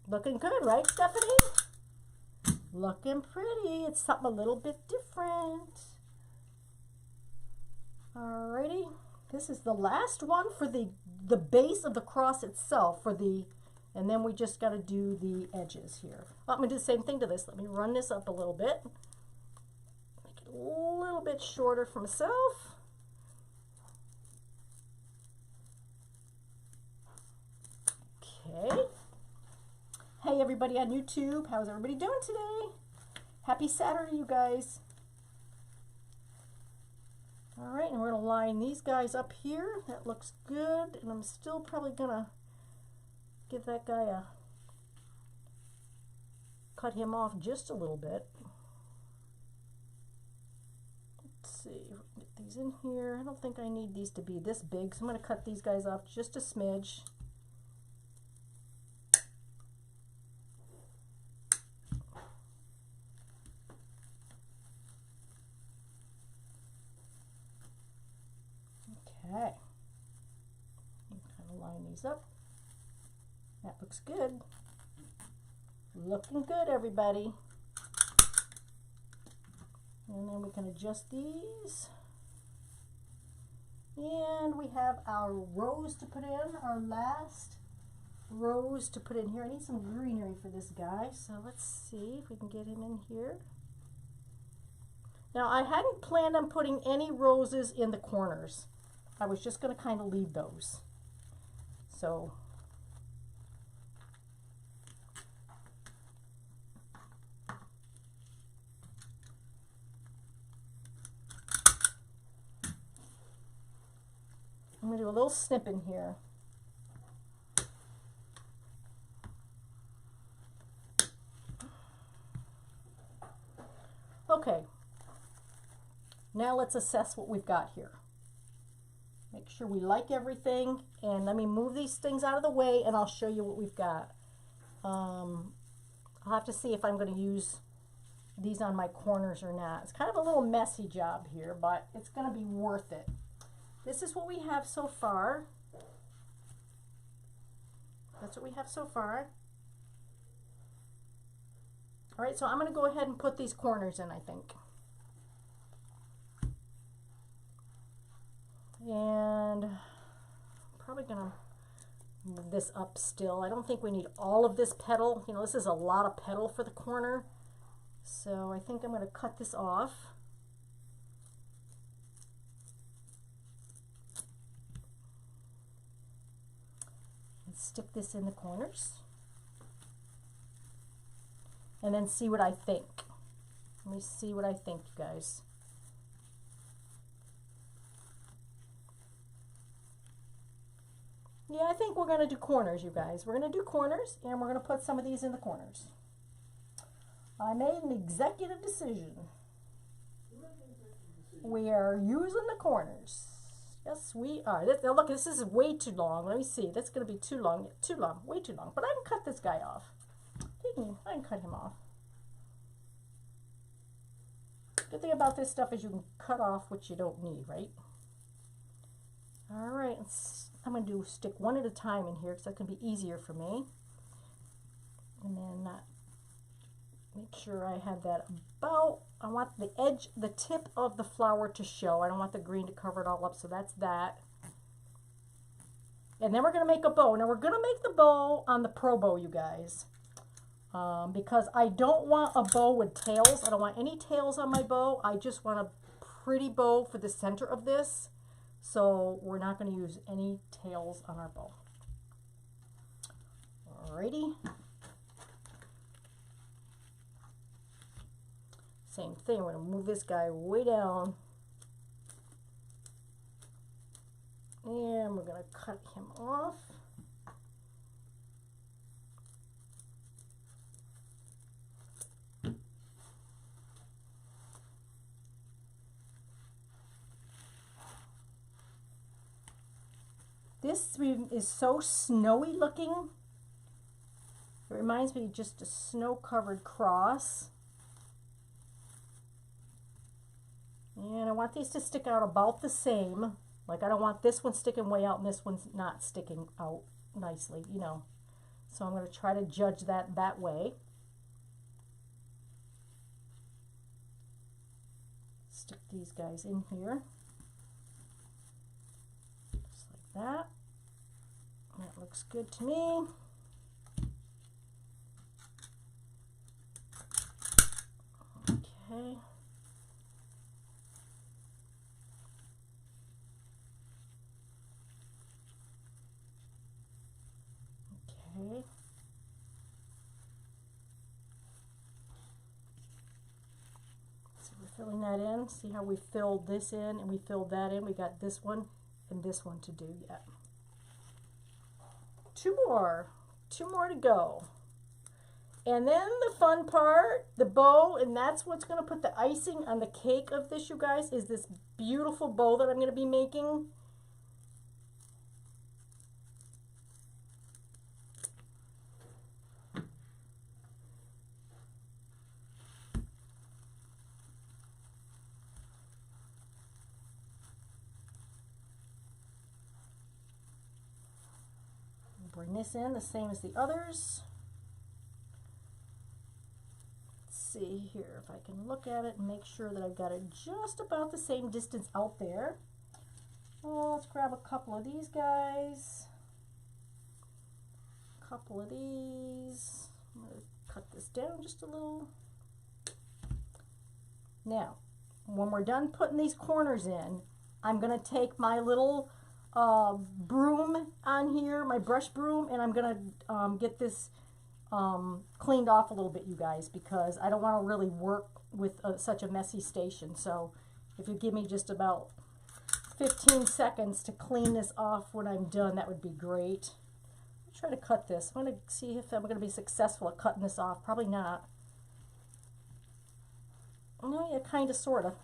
Looking good, right, Stephanie? Looking pretty. It's something a little bit different. Alrighty. This is the last one for the base of the cross itself and then we just got to do the edges here. I'm going to do the same thing to this. Let me run this up a little bit. Make it a little bit shorter for myself. Okay. Hey everybody on YouTube, how's everybody doing today? Happy Saturday, you guys. All right, and we're gonna line these guys up here. That looks good, and I'm still probably gonna give that guy cut him off just a little bit. Let's see, get these in here. I don't think I need these to be this big, so I'm gonna cut these guys off just a smidge. Okay, kind of line these up. That looks good. Looking good, everybody. And then we can adjust these. And we have our rose to put in, our last rose to put in here. I need some greenery for this guy, so let's see if we can get him in here. Now, I hadn't planned on putting any roses in the corners. I was just going to kind of leave those. So, I'm going to do a little snip in here. Okay, now let's assess what we've got here. Make sure we like everything, and let me move these things out of the way and I'll show you what we've got. I'll have to see if I'm going to use these on my corners or not. It's kind of a little messy job here, but it's going to be worth it. This is what we have so far. That's what we have so far. All right, so I'm going to go ahead and put these corners in, I think. And I'm probably gonna move this up still. I don't think we need all of this petal. You know, this is a lot of petal for the corner. So I think I'm gonna cut this off. And stick this in the corners. And then see what I think. Let me see what I think, you guys. Yeah, I think we're going to do corners, you guys. We're going to do corners, and we're going to put some of these in the corners. I made an executive decision. We are using the corners. Yes, we are. Now look, this is way too long. Let me see. That's going to be too long, way too long. But I can cut this guy off. I can cut him off. Good thing about this stuff is you can cut off what you don't need, right? All right. I'm going to stick one at a time in here because that's going to be easier for me. And then make sure I have that about, I want the edge, the tip of the flower to show. I don't want the green to cover it all up, so that's that. And then we're going to make a bow. Now we're going to make the bow on the Pro Bow, you guys. Because I don't want a bow with tails. I don't want any tails on my bow. I just want a pretty bow for the center of this. So we're not going to use any tails on our bow. Alrighty. Same thing, we're going to move this guy way down. And we're going to cut him off. This is so snowy looking. It reminds me of just a snow-covered cross. And I want these to stick out about the same. Like I don't want this one sticking way out and this one's not sticking out nicely, you know. So I'm going to try to judge that way. Stick these guys in here. Just like that. That looks good to me. Okay. Okay. So we're filling that in. See how we filled this in and we filled that in. We got this one and this one to do yet. Two more to go. And then the fun part, the bow, and that's what's going to put the icing on the cake of this, you guys, is this beautiful bow that I'm going to be making. Bring this in the same as the others. Let's see here if I can look at it and make sure that I've got it just about the same distance out there. Oh, let's grab a couple of these guys. A couple of these. I'm going to cut this down just a little. Now, when we're done putting these corners in, I'm going to take my little broom on here, my brush broom, and I'm gonna get this cleaned off a little bit, you guys, because I don't want to really work with such a messy station. So if you give me just about 15 seconds to clean this off when I'm done, that would be great. I'll try to cut this. I'm going to see if I'm going to be successful at cutting this off. Probably not. No, yeah, kind of, sort of.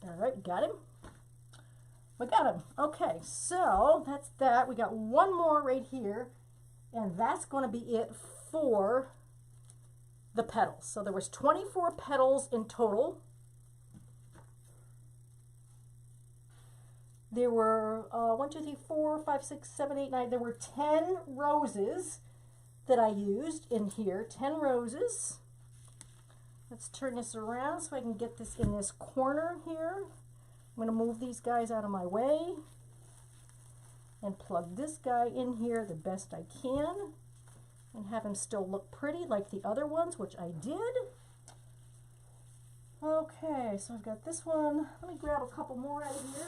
All right, got him. We got him. Okay, so that's that. We got one more right here, and that's going to be it for the petals. So there was 24 petals in total. There were 1, 2, 3, 4, 5, 6, 7, 8, 9. There were 10 roses that I used in here. 10 roses. Let's turn this around so I can get this in this corner here. I'm going to move these guys out of my way and plug this guy in here the best I can and have him still look pretty like the other ones, which I did. Okay, so I've got this one. Let me grab a couple more out of here.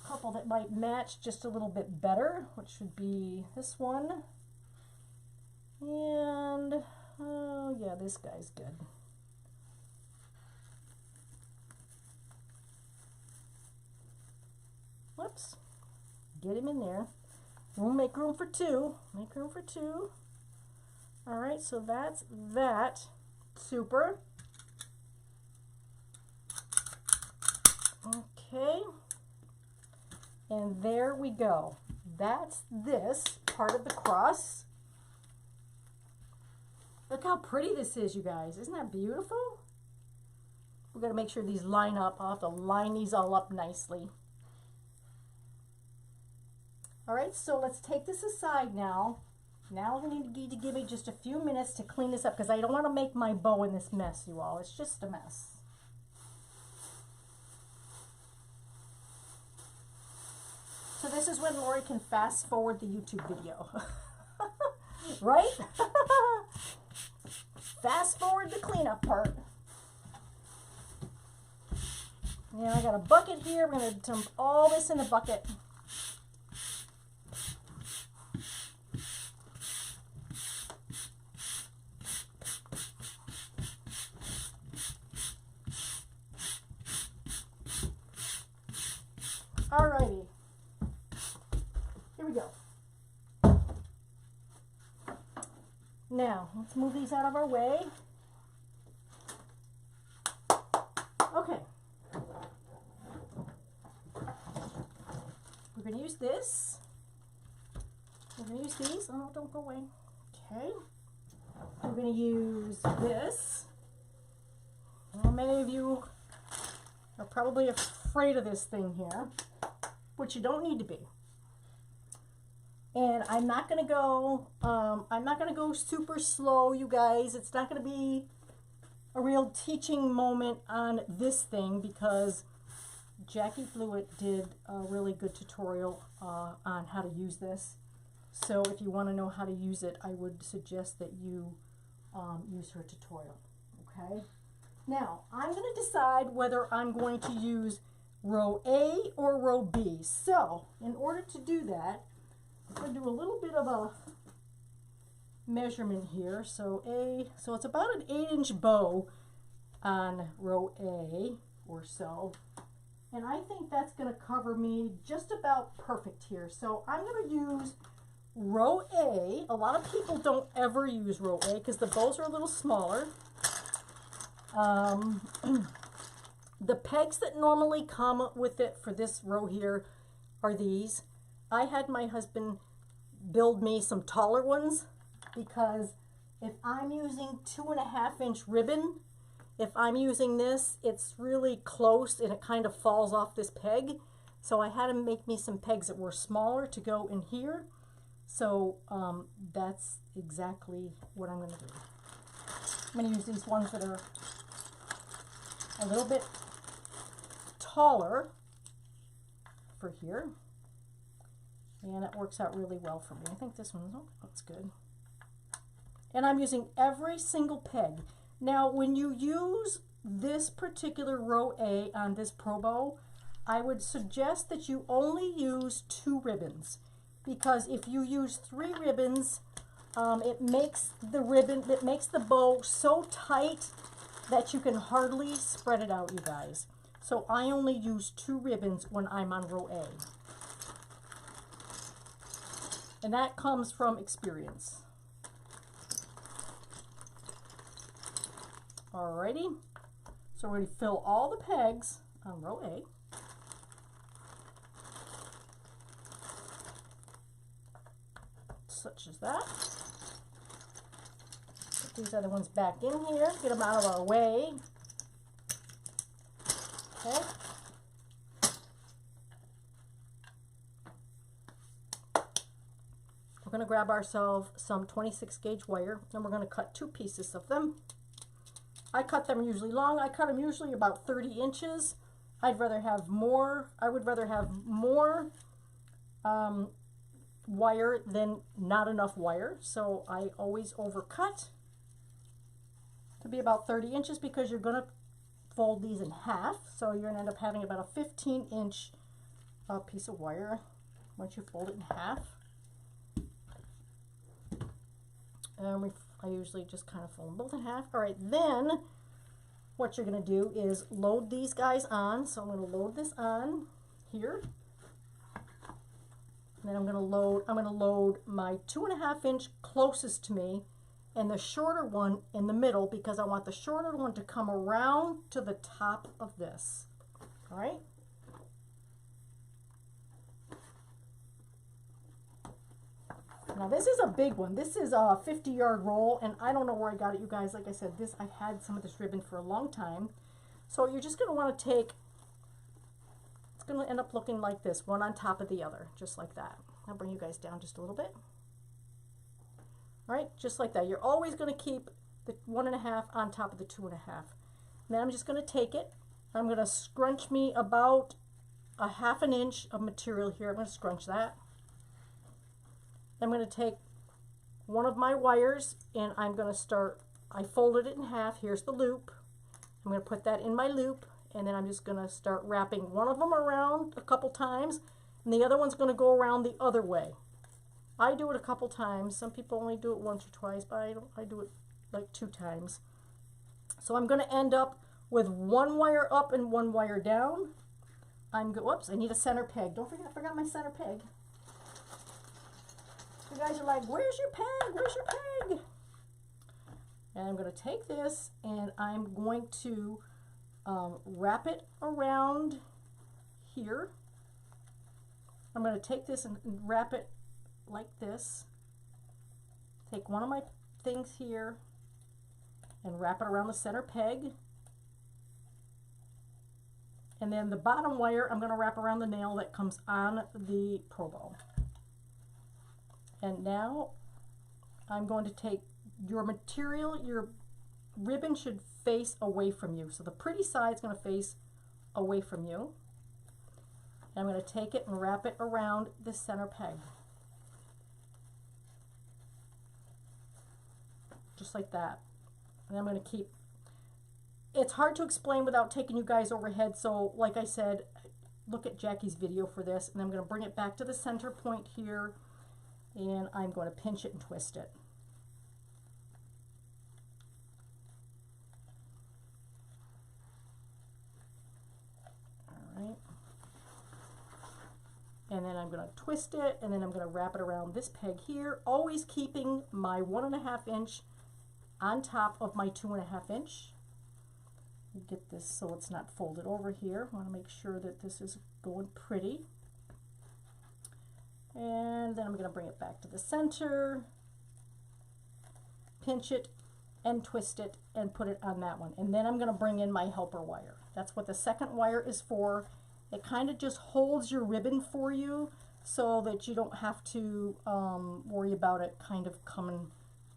A couple that might match just a little bit better, which would be this one. And, oh yeah, this guy's good. Whoops. Get him in there. We'll make room for two. Make room for two. All right, so that's that. Super. Okay. And there we go. That's this part of the cross. Look how pretty this is, you guys. Isn't that beautiful? We're going to make sure these line up. I'll have to line these all up nicely. All right, so let's take this aside now. Now we need to give me just a few minutes to clean this up because I don't want to make my bow in this mess, you all. It's just a mess. So this is when Laurie can fast forward the YouTube video. Right? Fast forward the cleanup part. Now I got a bucket here. We're going to dump all this in the bucket. Alrighty. Here we go. Now, let's move these out of our way. Okay. We're going to use this. We're going to use these. Oh, don't go away. Okay. We're going to use this. Well, many of you are probably afraid of this thing here, which you don't need to be. And I'm not going to go super slow, you guys. It's not going to be a real teaching moment on this thing because Jackie Blewett did a really good tutorial on how to use this. So if you want to know how to use it, I would suggest that you use her tutorial. Okay. Now, I'm going to decide whether I'm going to use row A or row B. So, in order to do that, I'm going to do a little bit of a measurement here. So it's about an 8-inch bow on row A or so. And I think that's going to cover me just about perfect here. So I'm going to use row A. A lot of people don't ever use row A because the bows are a little smaller. The pegs that normally come with it for this row here are these. I had my husband build me some taller ones because if I'm using 2.5-inch ribbon, if I'm using this, it's really close and it kind of falls off this peg. So I had him make me some pegs that were smaller to go in here. So that's exactly what I'm going to do. I'm going to use these ones that are a little bit taller for here. And it works out really well for me. I think this one looks good. And I'm using every single peg. Now, when you use this particular row A on this Pro Bow, I would suggest that you only use 2 ribbons. Because if you use 3 ribbons, it makes the bow so tight that you can hardly spread it out, you guys. So I only use 2 ribbons when I'm on row A. And that comes from experience. Alrighty. So we're going to fill all the pegs on row A. Such as that. Put these other ones back in here. Get them out of our way. Okay. We're going to grab ourselves some 26 gauge wire and we're going to cut 2 pieces of them. I cut them usually long. I cut them usually about 30 inches. I would rather have more wire than not enough wire. So I always overcut to be about 30 inches because you're going to fold these in half. So you're going to end up having about a 15-inch piece of wire once you fold it in half. And I usually just kind of fold them both in half. All right, then what you're going to do is load these guys on. So I'm going to load this on here. And then I'm going to load my 2.5-inch closest to me and the shorter one in the middle because I want the shorter one to come around to the top of this. All right. Now this is a big one. This is a 50-yard roll, and I don't know where I got it, you guys. Like I said, I've had some of this ribbon for a long time. So you're just going to want to take, it's going to end up looking like this, one on top of the other, just like that. I'll bring you guys down just a little bit. All right, just like that. You're always going to keep the 1.5 on top of the 2.5. And then I'm just going to take it. I'm going to scrunch me about a 1/2 inch of material here. I'm going to scrunch that. I'm going to take one of my wires and I'm going to start, I folded it in half. Here's the loop. I'm going to put that in my loop, and then I'm just going to start wrapping one of them around a couple times, and the other one's going to go around the other way. I do it a couple times. Some people only do it once or twice, but I do it like 2 times. So I'm going to end up with one wire up and one wire down. Whoops, I need a center peg. Don't forget, I forgot my center peg. You guys are like, where's your peg? Where's your peg? And I'm going to take this and I'm going to wrap it around here. I'm going to take this and wrap it like this. Take one of my things here and wrap it around the center peg. And then the bottom wire I'm going to wrap around the nail that comes on the Pro Bow. And now I'm going to take your material, your ribbon should face away from you. So the pretty side is going to face away from you. And I'm going to take it and wrap it around the center peg. Just like that. And I'm going to keep, it's hard to explain without taking you guys overhead. So like I said, look at Jackie's video for this. And I'm going to bring it back to the center point here. And I'm going to pinch it and twist it. All right. And then I'm going to twist it, and then I'm going to wrap it around this peg here, always keeping my 1.5 inch on top of my 2.5 inch. Get this so it's not folded over here. I want to make sure that this is going pretty. And then I'm going to bring it back to the center, pinch it and twist it and put it on that one. And then I'm going to bring in my helper wire. That's what the second wire is for. It kind of just holds your ribbon for you so that you don't have to worry about it kind of coming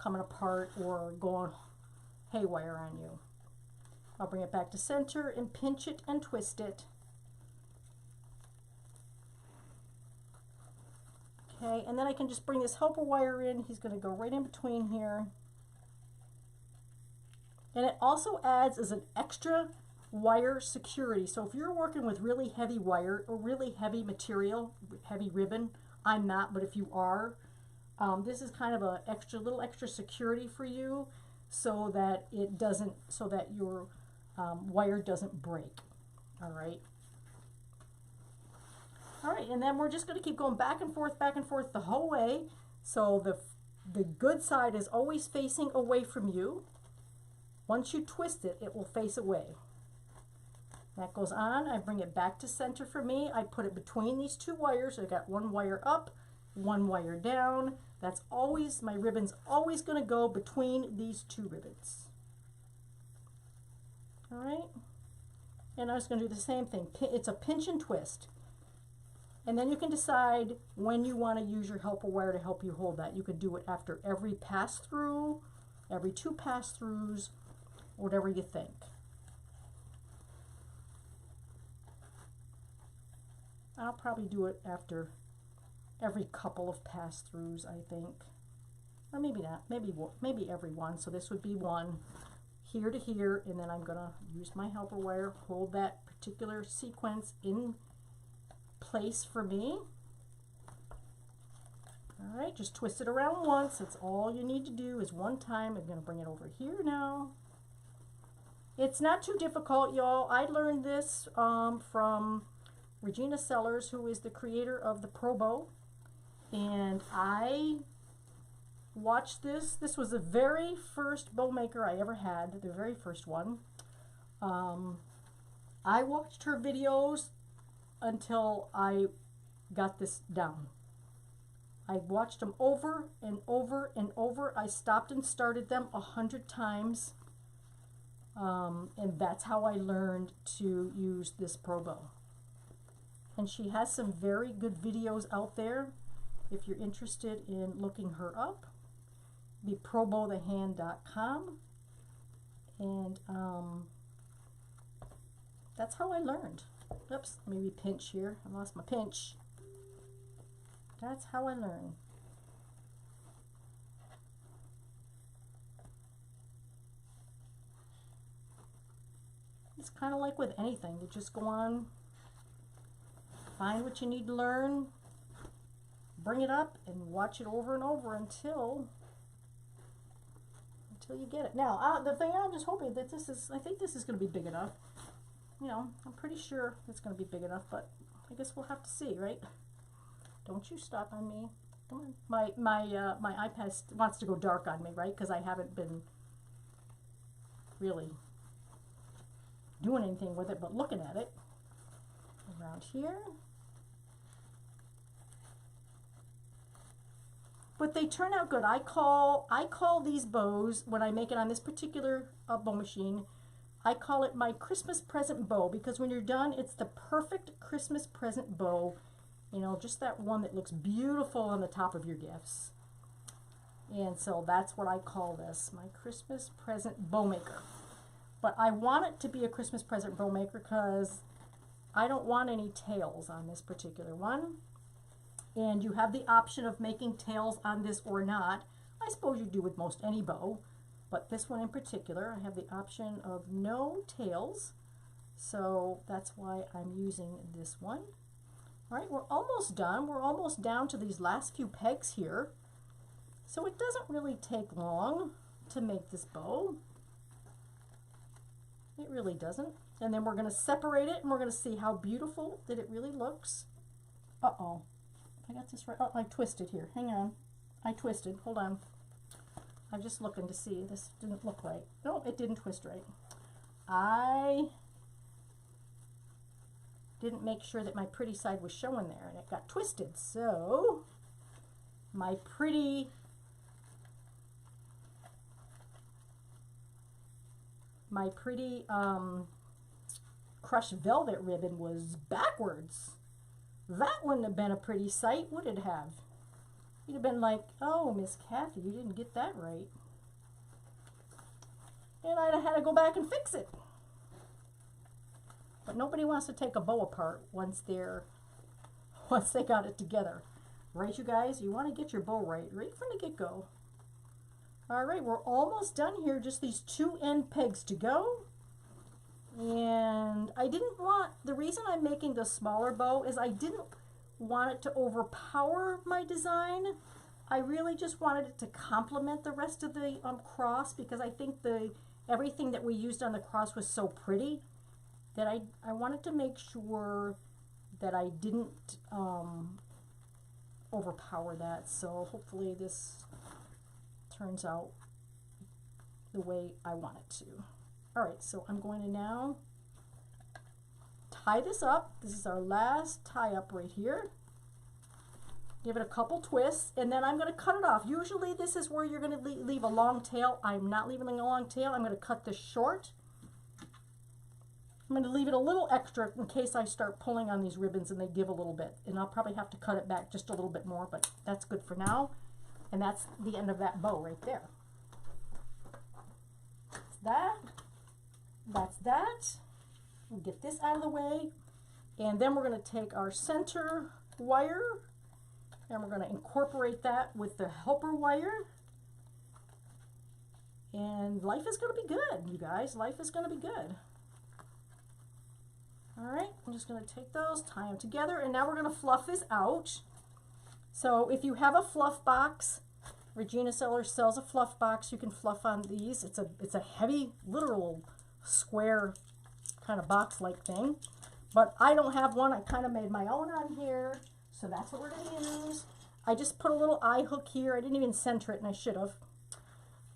apart or going haywire on you. I'll bring it back to center and pinch it and twist it. Okay, and then I can just bring this helper wire in. He's going to go right in between here. And it also adds as an extra wire security. So if you're working with really heavy wire or really heavy material, heavy ribbon, I'm not, but if you are, this is kind of a little extra security for you so that it doesn't, so that your wire doesn't break. All right. All right, and then we're just going to keep going back and forth the whole way. So the good side is always facing away from you. Once you twist it, it will face away. That goes on. I bring it back to center for me. I put it between these 2 wires. I got 1 wire up, 1 wire down. That's always, my ribbon's always going to go between these 2 ribbons. All right. And I'm just going to do the same thing. It's a pinch and twist. And then you can decide when you want to use your helper wire to help you hold that. You could do it after every pass through, every 2 pass throughs, whatever you think. I'll probably do it after every couple of pass throughs, I think. Or maybe not, maybe every one. So this would be 1 here to here, and then I'm going to use my helper wire, hold that particular sequence in place for me. All right, just twist it around once. That's all you need to do is 1 time. I'm going to bring it over here now. It's not too difficult, y'all. I learned this from Regina Sellers, who is the creator of the Pro Bow, and I watched this. This was the very first bow maker I ever had, the very first one. I watched her videos until I got this down. I watched them over and over and over. I stopped and started them 100 times. And that's how I learned to use this Pro Bow. And she has some very good videos out there if you're interested in looking her up. Be probowthehand.com. And that's how I learned. Oops, maybe pinch here. I lost my pinch. That's how I learned. It's kind of like with anything. You just go on, find what you need to learn, bring it up, and watch it over and over until you get it. Now, the thing, I'm just hoping that I think this is going to be big enough. You know, I'm pretty sure it's going to be big enough, but I guess we'll have to see, right? Don't you stop on me. Come on. My iPad wants to go dark on me, right? Because I haven't been really doing anything with it, but looking at it around here. But they turn out good. I call these bows, when I make it on this particular bow machine, I call it my Christmas present bow, because when you're done, it's the perfect Christmas present bow. You know, just that one that looks beautiful on the top of your gifts. And so that's what I call this, my Christmas present bow maker. But I want it to be a Christmas present bow maker because I don't want any tails on this particular one. And you have the option of making tails on this or not. I suppose you do with most any bow, but this one in particular, I have the option of no tails. So that's why I'm using this one. All right, we're almost done. We're almost down to these last few pegs here. So it doesn't really take long to make this bow. It really doesn't. And then we're going to separate it and we're going to see how beautiful that it really looks. Uh-oh. I got this right. Oh, I twisted here. Hang on. I twisted. Hold on. I'm just looking to see. This didn't look right. No, it didn't twist right. I didn't make sure that my pretty side was showing there, and it got twisted. So my pretty crushed velvet ribbon was backwards. That wouldn't have been a pretty sight, would it have? You'd have been like, oh, Miss Kathy, you didn't get that right. And I'd have had to go back and fix it. But nobody wants to take a bow apart once they got it together. Right, you guys? You want to get your bow right from the get-go. All right, we're almost done here. Just these two end pegs to go. And I didn't want, the reason I'm making the smaller bow is I didn't want it to overpower my design. I really just wanted it to complement the rest of the cross, because I think everything that we used on the cross was so pretty that I wanted to make sure that I didn't overpower that. So hopefully this turns out the way I want it to. All right, so I'm going to now tie this up. This is our last tie up right here. Give it a couple twists, and then I'm going to cut it off. Usually this is where you're going to leave a long tail. I'm not leaving a long tail. I'm going to cut this short. I'm going to leave it a little extra in case I start pulling on these ribbons and they give a little bit. And I'll probably have to cut it back just a little bit more, but that's good for now. And that's the end of that bow right there. That's that. That's that. We'll get this out of the way. And then we're going to take our center wire and we're going to incorporate that with the helper wire. And life is going to be good, you guys. Life is going to be good. All right, I'm just going to take those, tie them together, and now we're going to fluff this out. So if you have a fluff box, Regina Sellers sells a fluff box. You can fluff on these. It's a heavy, literal square kind of box-like thing. But I don't have one. I kind of made my own on here. So that's what we're going to use. I just put a little eye hook here. I didn't even center it, and I should have.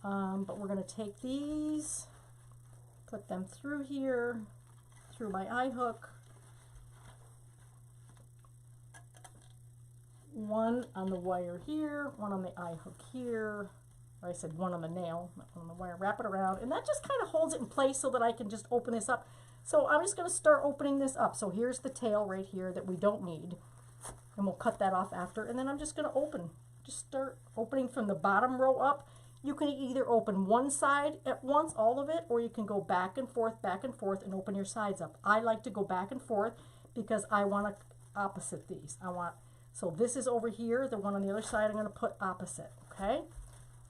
But we're going to take these, put them through here, through my eye hook. one on the wire here, one on the eye hook here, or I said one on the nail, not one on the wire, wrap it around, and that just kind of holds it in place so that I can just open this up. So I'm just going to start opening this up. So here's the tail right here that we don't need, and we'll cut that off after, and then I'm just going to just start opening from the bottom row up. You can either open one side at once, all of it, or you can go back and forth, and open your sides up. I like to go back and forth because I want to opposite these. So this is over here, the one on the other side I'm going to put opposite, okay?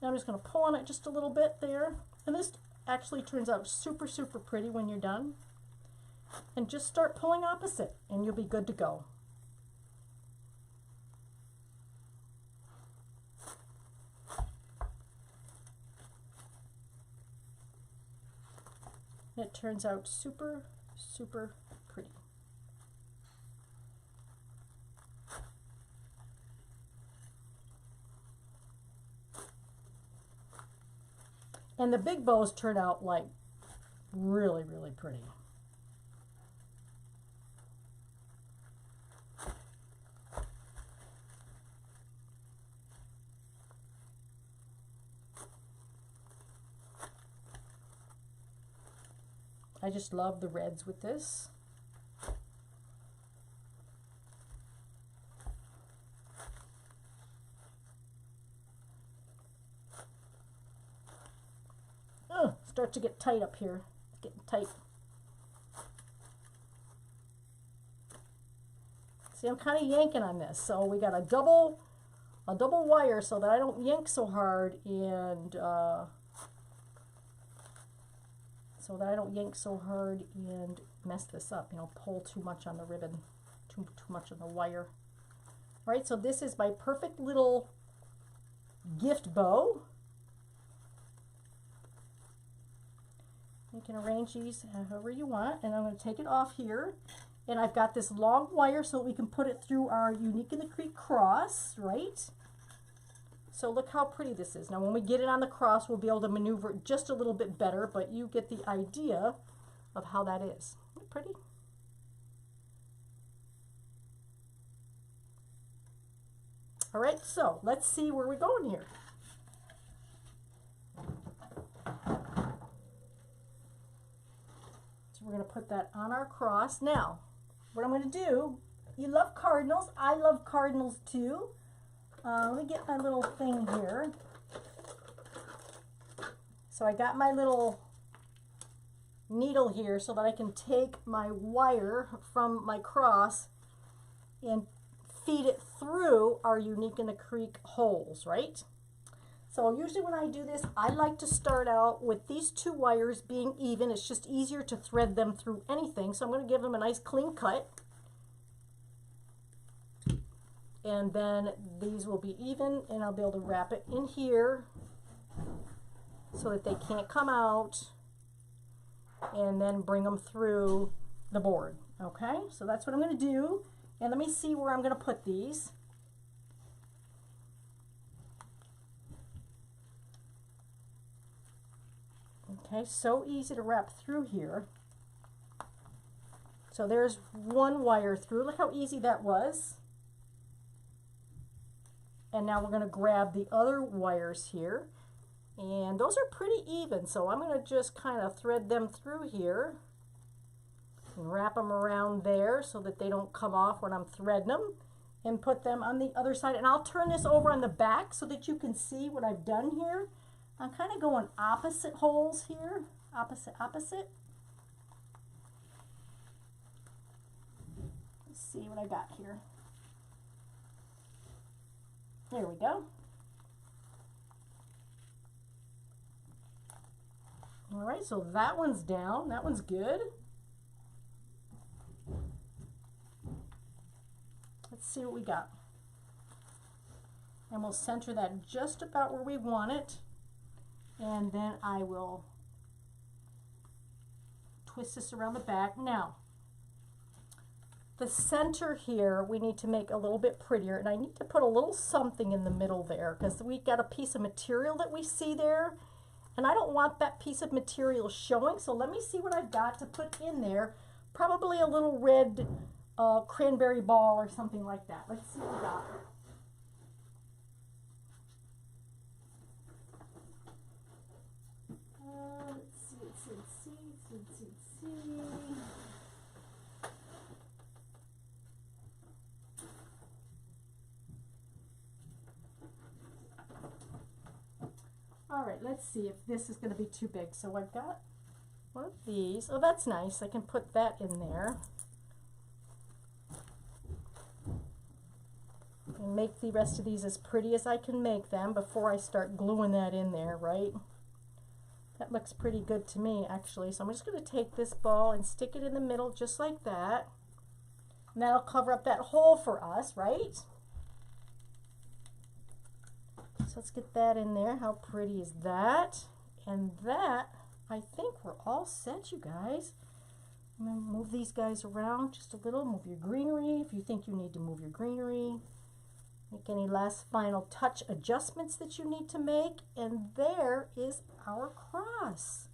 Now I'm just going to pull on it just a little bit there, and this actually turns out super, super pretty when you're done. And just start pulling opposite, and you'll be good to go. It turns out super, super pretty. And the big bows turn out like really, really pretty. I just love the reds with this. Start to get tight up here. It's getting tight. See, I'm kind of yanking on this. So we got a double wire so that I don't yank so hard and mess this up, you know, pull too much on the ribbon, too much on the wire. All right, so this is my perfect little gift bow. You can arrange these however you want, and I'm going to take it off here. And I've got this long wire so we can put it through our Unique in the Creek cross, right? So look how pretty this is. Now when we get it on the cross, we'll be able to maneuver it just a little bit better, but you get the idea of how that is. Isn't it pretty? All right, so let's see where we're going here. So we're going to put that on our cross. Now, what I'm going to do, you love cardinals. I love cardinals too. Let me get my little thing here. So I got my little needle here so that I can take my wire from my cross and feed it through our Unique in the Creek holes, right? So usually when I do this, I like to start out with these two wires being even. It's just easier to thread them through anything. So I'm going to give them a nice clean cut. And then these will be even, and I'll be able to wrap it in here so that they can't come out, and then bring them through the board. Okay, so that's what I'm going to do. And let me see where I'm going to put these. Okay, so easy to wrap through here. So there's one wire through. Look how easy that was. And now we're going to grab the other wires here. And those are pretty even, so I'm going to just kind of thread them through here and wrap them around there so that they don't come off when I'm threading them, and put them on the other side. And I'll turn this over on the back so that you can see what I've done here. I'm kind of going opposite holes here, opposite. Let's see what I got here. There we go. All right, so that one's down. That one's good. Let's see what we got. And we'll center that just about where we want it. And then I will twist this around the back. Now, the center here we need to make a little bit prettier, and I need to put a little something in the middle there because we got a piece of material that we see there, and I don't want that piece of material showing. So let me see what I've got to put in there. Probably a little red cranberry ball or something like that. Let's see what we got. see. All right, let's see if this is going to be too big. So I've got one of these. Oh, that's nice. I can put that in there. And make the rest of these as pretty as I can make them before I start gluing that in there, right? That looks pretty good to me, actually. So I'm just going to take this ball and stick it in the middle just like that. And that'll cover up that hole for us, right? So let's get that in there. How pretty is that? And that, I think we're all set, you guys. I'm going to move these guys around just a little. Move your greenery if you think you need to move your greenery. Make any last final touch adjustments that you need to make. And there is our cross.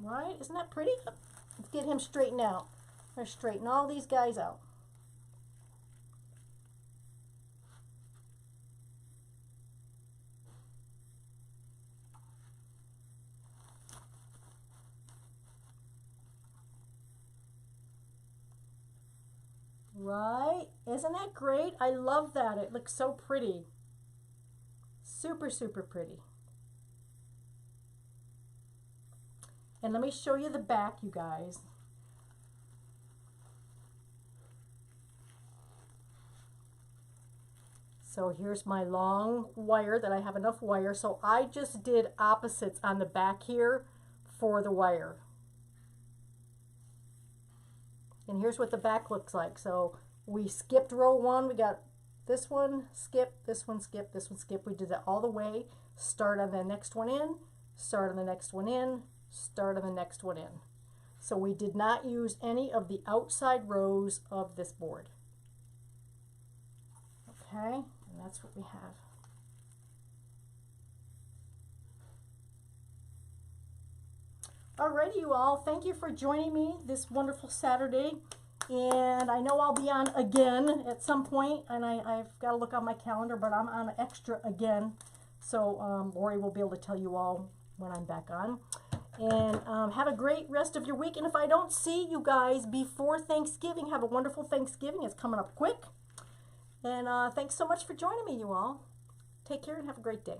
Right? Isn't that pretty? Let's get him straightened out. Let's straighten all these guys out. Right? Isn't that great? I love that. It looks so pretty. Super, super pretty. And let me show you the back, you guys. So here's my long wire that I have enough wire. So I just did opposites on the back here for the wire. And here's what the back looks like. So we skipped row 1. We got this one, skip, this one, skip, this one, skip. We did that all the way. Start on the next one in, start on the next one in, start on the next one in. So we did not use any of the outside rows of this board. Okay, and that's what we have. Alrighty, you all, thank you for joining me this wonderful Saturday. And I know I'll be on again at some point, and I've got to look on my calendar, but I'm on extra again. So Laurie will be able to tell you all when I'm back on. And have a great rest of your week. And if I don't see you guys before Thanksgiving, have a wonderful Thanksgiving. It's coming up quick. And thanks so much for joining me, you all. Take care and have a great day.